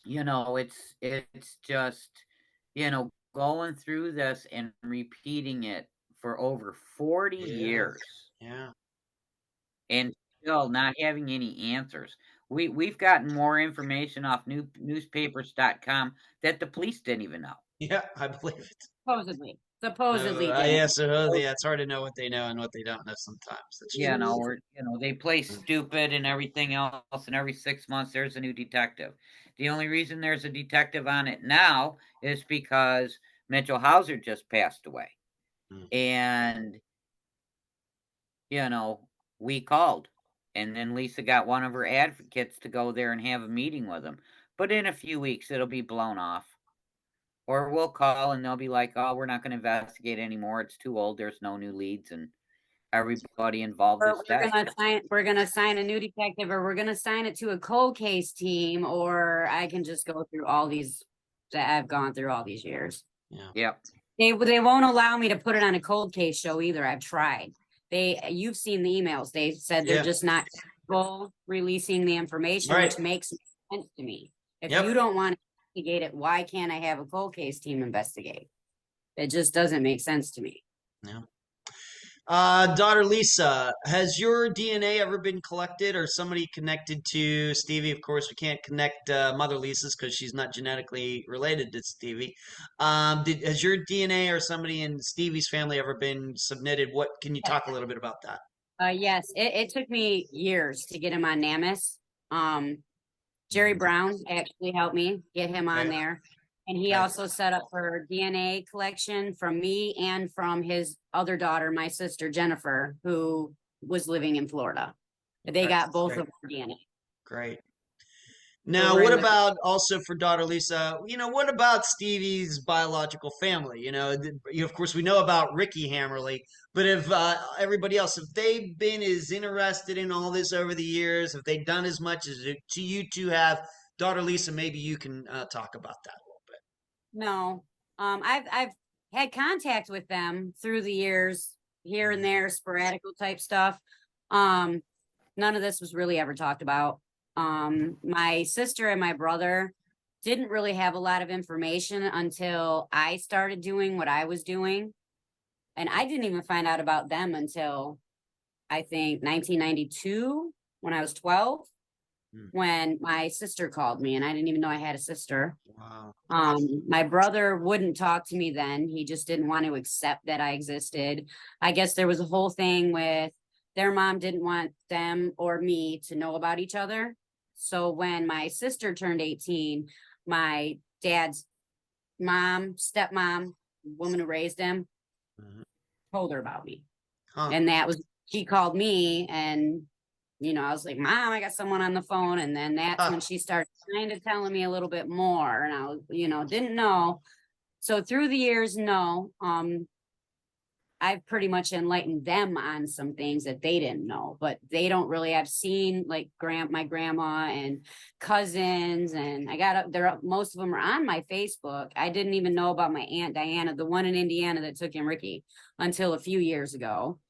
it's just going through this and repeating it for over 40 years. Yeah. And still not having any answers. We've gotten more information off newspapers.com that the police didn't even know. Yeah, I believe it. Supposedly. It's hard to know what they know and what they don't know sometimes. That's they play stupid and everything else, and every 6 months there's a new detective. The only reason there's a detective on it now is because Mitchell Hauser just passed away. And we called, and then Lisa got one of her advocates to go there and have a meeting with him. But in a few weeks, it'll be blown off. Or we'll call, and they'll be like, "Oh, we're not going to investigate anymore. It's too old. There's no new leads, and everybody involved is dead." We're gonna sign a new detective, or we're gonna sign it to a cold case team, or I can just go through all these that I've gone through all these years. Yeah. Yep. They won't allow me to put it on a cold case show either. I've tried. You've seen the emails. They said they're just not comfortable releasing the information, which makes sense to me. If you don't want to investigate it, why can't I have a cold case team investigate? It just doesn't make sense to me. Yeah. Daughter Lisa, has your DNA ever been collected or somebody connected to Stevie? Of course, we can't connect Mother Lisa's because she's not genetically related to Stevie. Has your DNA or somebody in Stevie's family ever been submitted? What can you talk a little bit about that? Yes, it took me years to get him on NAMUS. Jerry Brown actually helped me get him on there. And he also set up for DNA collection from me and from his other daughter, my sister, Jennifer, who was living in Florida. They got both of our DNA. Great. Now, what about also for daughter Lisa, what about Stevie's biological family? Of course, we know about Ricky Hammerle, but if everybody else, if they've been as interested in all this over the years, if they've done as much as to you two have, daughter Lisa, maybe you can talk about that a little bit. No, I've had contact with them through the years, here and there, sporadical type stuff. None of this was really ever talked about. My sister and my brother didn't really have a lot of information until I started doing what I was doing. And I didn't even find out about them until I think 1992 when I was 12. when my sister called me, and I didn't even know I had a sister. Wow. My brother wouldn't talk to me then. He just didn't want to accept that I existed. I guess there was a whole thing with their mom didn't want them or me to know about each other. So when my sister turned 18, my dad's mom, stepmom, woman who raised him, told her about me. And that was, she called me, and I was like, Mom, I got someone on the phone. And then that's when she started kind of telling me a little bit more. And I was, didn't know. So through the years, no, I've pretty much enlightened them on some things that they didn't know, but they don't really have seen, like my grandma and cousins. And most of them are on my Facebook. I didn't even know about my Aunt Diana, the one in Indiana that took in Ricky, until a few years ago.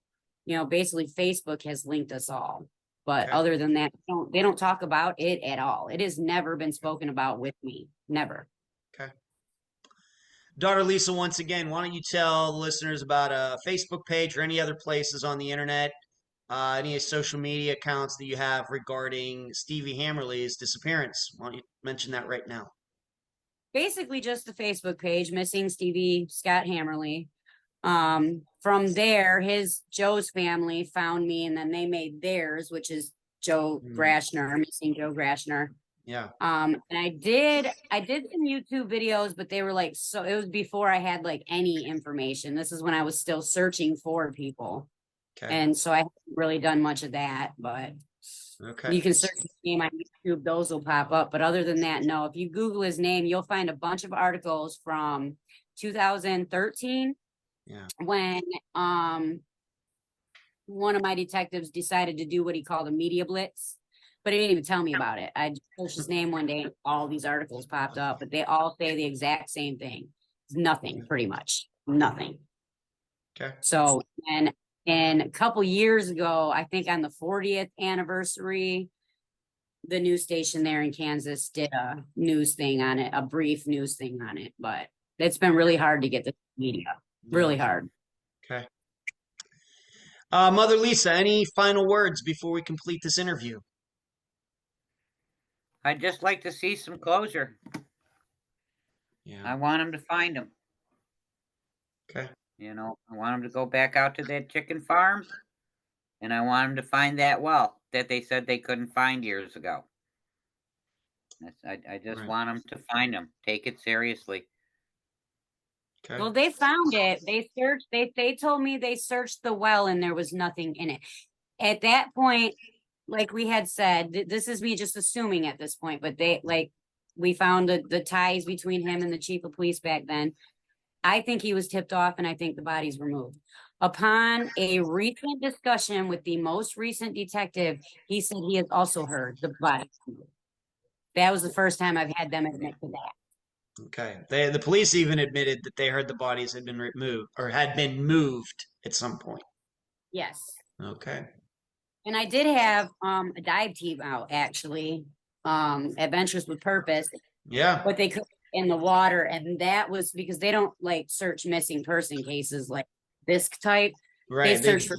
Basically Facebook has linked us all. But other than that, they don't talk about it at all. It has never been spoken about with me. Never. Okay. Daughter Lisa, once again, why don't you tell the listeners about a Facebook page or any other places on the internet, any social media accounts that you have regarding Stevie Hammerle's disappearance? Why don't you mention that right now? Basically just the Facebook page, Missing Stevie Scott Hammerle. From there, Joe's family found me, and then they made theirs, which is Joe Grashner, Missing Joe Grashner. Yeah. And I did some YouTube videos, but they were so it was before I had any information. This is when I was still searching for people. Okay. And so I haven't really done much of that, but you can search his name on YouTube, those will pop up. But other than that, no, if you Google his name, you'll find a bunch of articles from 2013. Yeah. When one of my detectives decided to do what he called a media blitz, but he didn't even tell me about it. I just searched his name one day and all these articles popped up, but they all say the exact same thing. It's nothing, pretty much. Nothing. Okay. So, and a couple years ago, I think on the 40th anniversary, the news station there in Kansas did a news thing on it, a brief news thing on it, but it's been really hard to get the media. Really hard. Okay. Mother Lisa, any final words before we complete this interview? I'd just like to see some closure. Yeah. I want him to find him. Okay. I want him to go back out to that chicken farm, and I want him to find that well that they said they couldn't find years ago. I just want him to find him. Take it seriously. Okay. Well, they found it. They searched. They told me they searched the well and there was nothing in it. At that point, like we had said, this is me just assuming at this point, but we found the ties between him and the chief of police back then. I think he was tipped off, and I think the bodies were moved. Upon a recent discussion with the most recent detective, he said he has also heard the bodies moved. That was the first time I've had them admit to that. Okay. The police even admitted that they heard the bodies had been removed or had been moved at some point. Yes. Okay. And I did have a dive team out, actually, Adventures with Purpose. Yeah. But they could in the water, and that was because they don't search missing person cases like this type. Right. They search for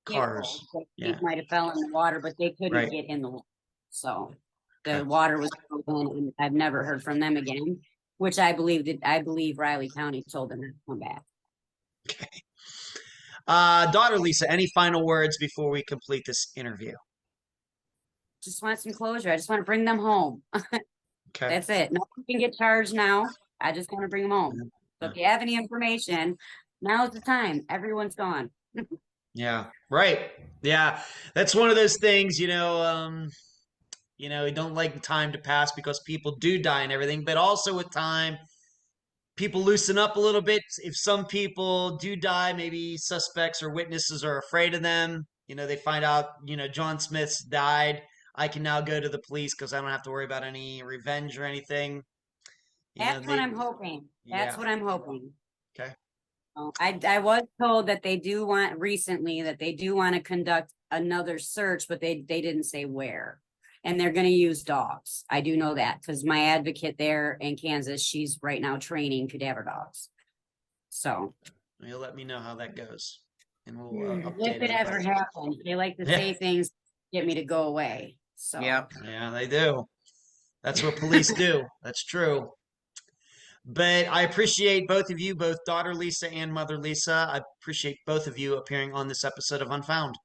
cars. They might have fell in the water, but they couldn't get in the water. So the water was open, and I've never heard from them again. Which I believe Riley County told them to come back. Okay. Daughter Lisa, any final words before we complete this interview? Just want some closure. I just want to bring them home. Okay. That's it. No one can get charged now. I just want to bring them home. So if you have any information, now's the time. Everyone's gone. Yeah. Right. Yeah. That's one of those things, you don't like the time to pass because people do die and everything, but also with time, people loosen up a little bit. If some people do die, maybe suspects or witnesses are afraid of them. They find out, John Smith's died. I can now go to the police because I don't have to worry about any revenge or anything. That's what I'm hoping. That's what I'm hoping. Okay. I was told that they do want to conduct another search, but they didn't say where. And they're going to use dogs. I do know that because my advocate there in Kansas, she's right now training cadaver dogs. So you'll let me know how that goes, and we'll update if it ever happens. They like to say things to get me to go away. So Yep. Yeah, they do. That's what police do. That's true. But I appreciate both of you, both daughter Lisa and mother Lisa. I appreciate both of you appearing on this episode of Unfound.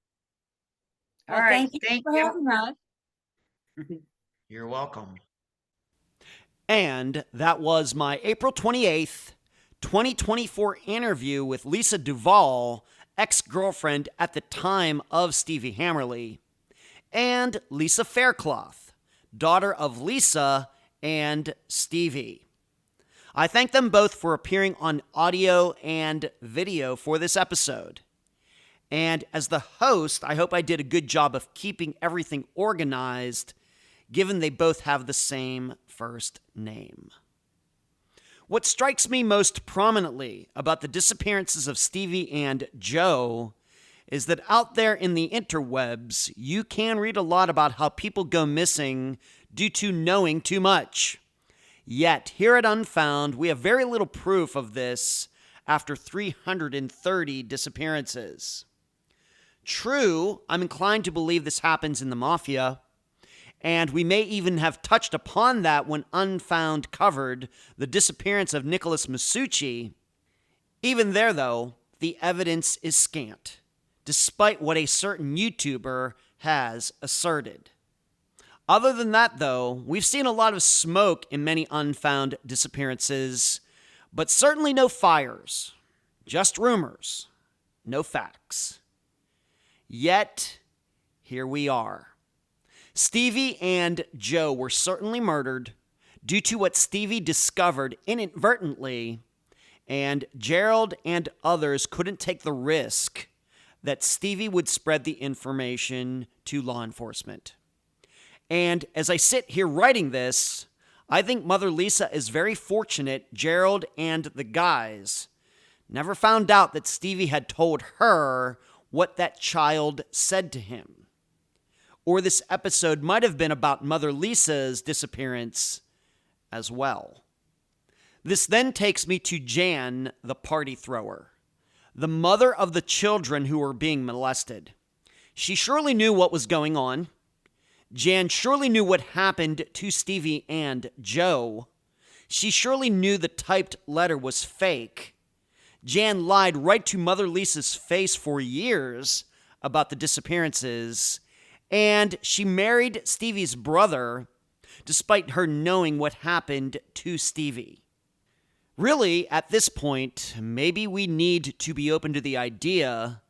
All right. thank you Thank for you. having us. You're welcome. And that was my April 28th, 2024 interview with Lisa Duvall, ex-girlfriend at the time of Stevie Hammerle, and Lisa Faircloth, daughter of Lisa and Stevie. I thank them both for appearing on audio and video for this episode. And as the host, I hope I did a good job of keeping everything organized, given they both have the same first name. What strikes me most prominently about the disappearances of Stevie and Joe is that out there in the interwebs, you can read a lot about how people go missing due to knowing too much. Yet, here at Unfound, we have very little proof of this after 330 disappearances. True, I'm inclined to believe this happens in the mafia, and we may even have touched upon that when Unfound covered the disappearance of Nicholas Masucci. Even there, though, the evidence is scant, despite what a certain YouTuber has asserted. Other than that, though, we've seen a lot of smoke in many Unfound disappearances, but certainly no fires, just rumors, no facts. Yet, here we are. Stevie and Joe were certainly murdered due to what Stevie discovered inadvertently, and Gerald and others couldn't take the risk that Stevie would spread the information to law enforcement. And as I sit here writing this, I think Mother Lisa is very fortunate Gerald and the guys never found out that Stevie had told her what that child said to him. Or this episode might have been about Mother Lisa's disappearance as well. This then takes me to Jan, the party thrower, the mother of the children who were being molested. She surely knew what was going on. Jan surely knew what happened to Stevie and Joe. She surely knew the typed letter was fake. Jan lied right to Mother Lisa's face for years about the disappearances, and she married Stevie's brother despite her knowing what happened to Stevie. Really, at this point, maybe we need to be open to the idea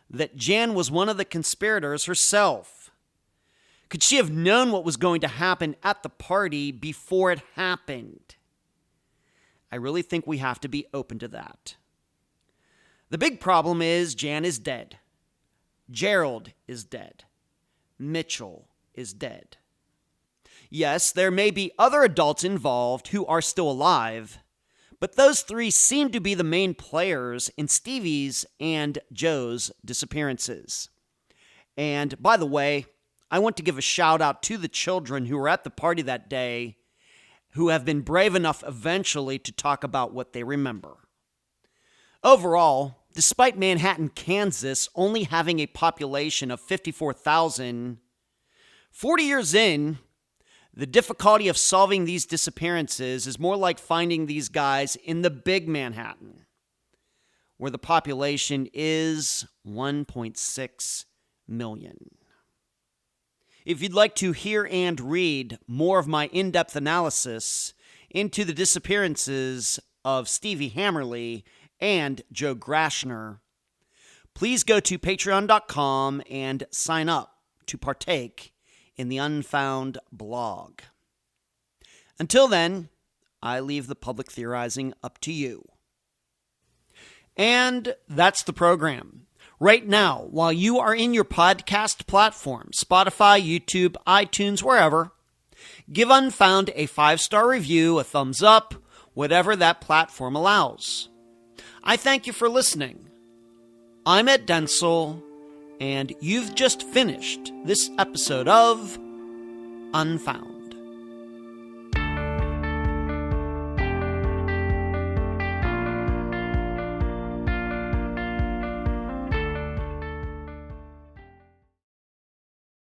that Jan was one of the conspirators herself. Could she have known what was going to happen at the party before it happened? I really think we have to be open to that. The big problem is Jan is dead. Gerald is dead. Mitchell is dead. Yes, there may be other adults involved who are still alive, but those three seem to be the main players in Stevie's and Joe's disappearances. And by the way, I want to give a shout out to the children who were at the party that day who have been brave enough eventually to talk about what they remember. Overall, despite Manhattan, Kansas only having a population of 54,000, 40 years in, the difficulty of solving these disappearances is more like finding these guys in the big Manhattan, where the population is 1.6 million. If you'd like to hear and read more of my in-depth analysis into the disappearances of Stevie Hammerle and Joe Grashner, please go to patreon.com and sign up to partake in the Unfound blog. Until then, I leave the public theorizing up to you. And that's the program. Right now, while you are in your podcast platform, Spotify, YouTube, iTunes, wherever, give Unfound a 5-star review, a thumbs up, whatever that platform allows. I thank you for listening. I'm Ed Densel, and you've just finished this episode of Unfound.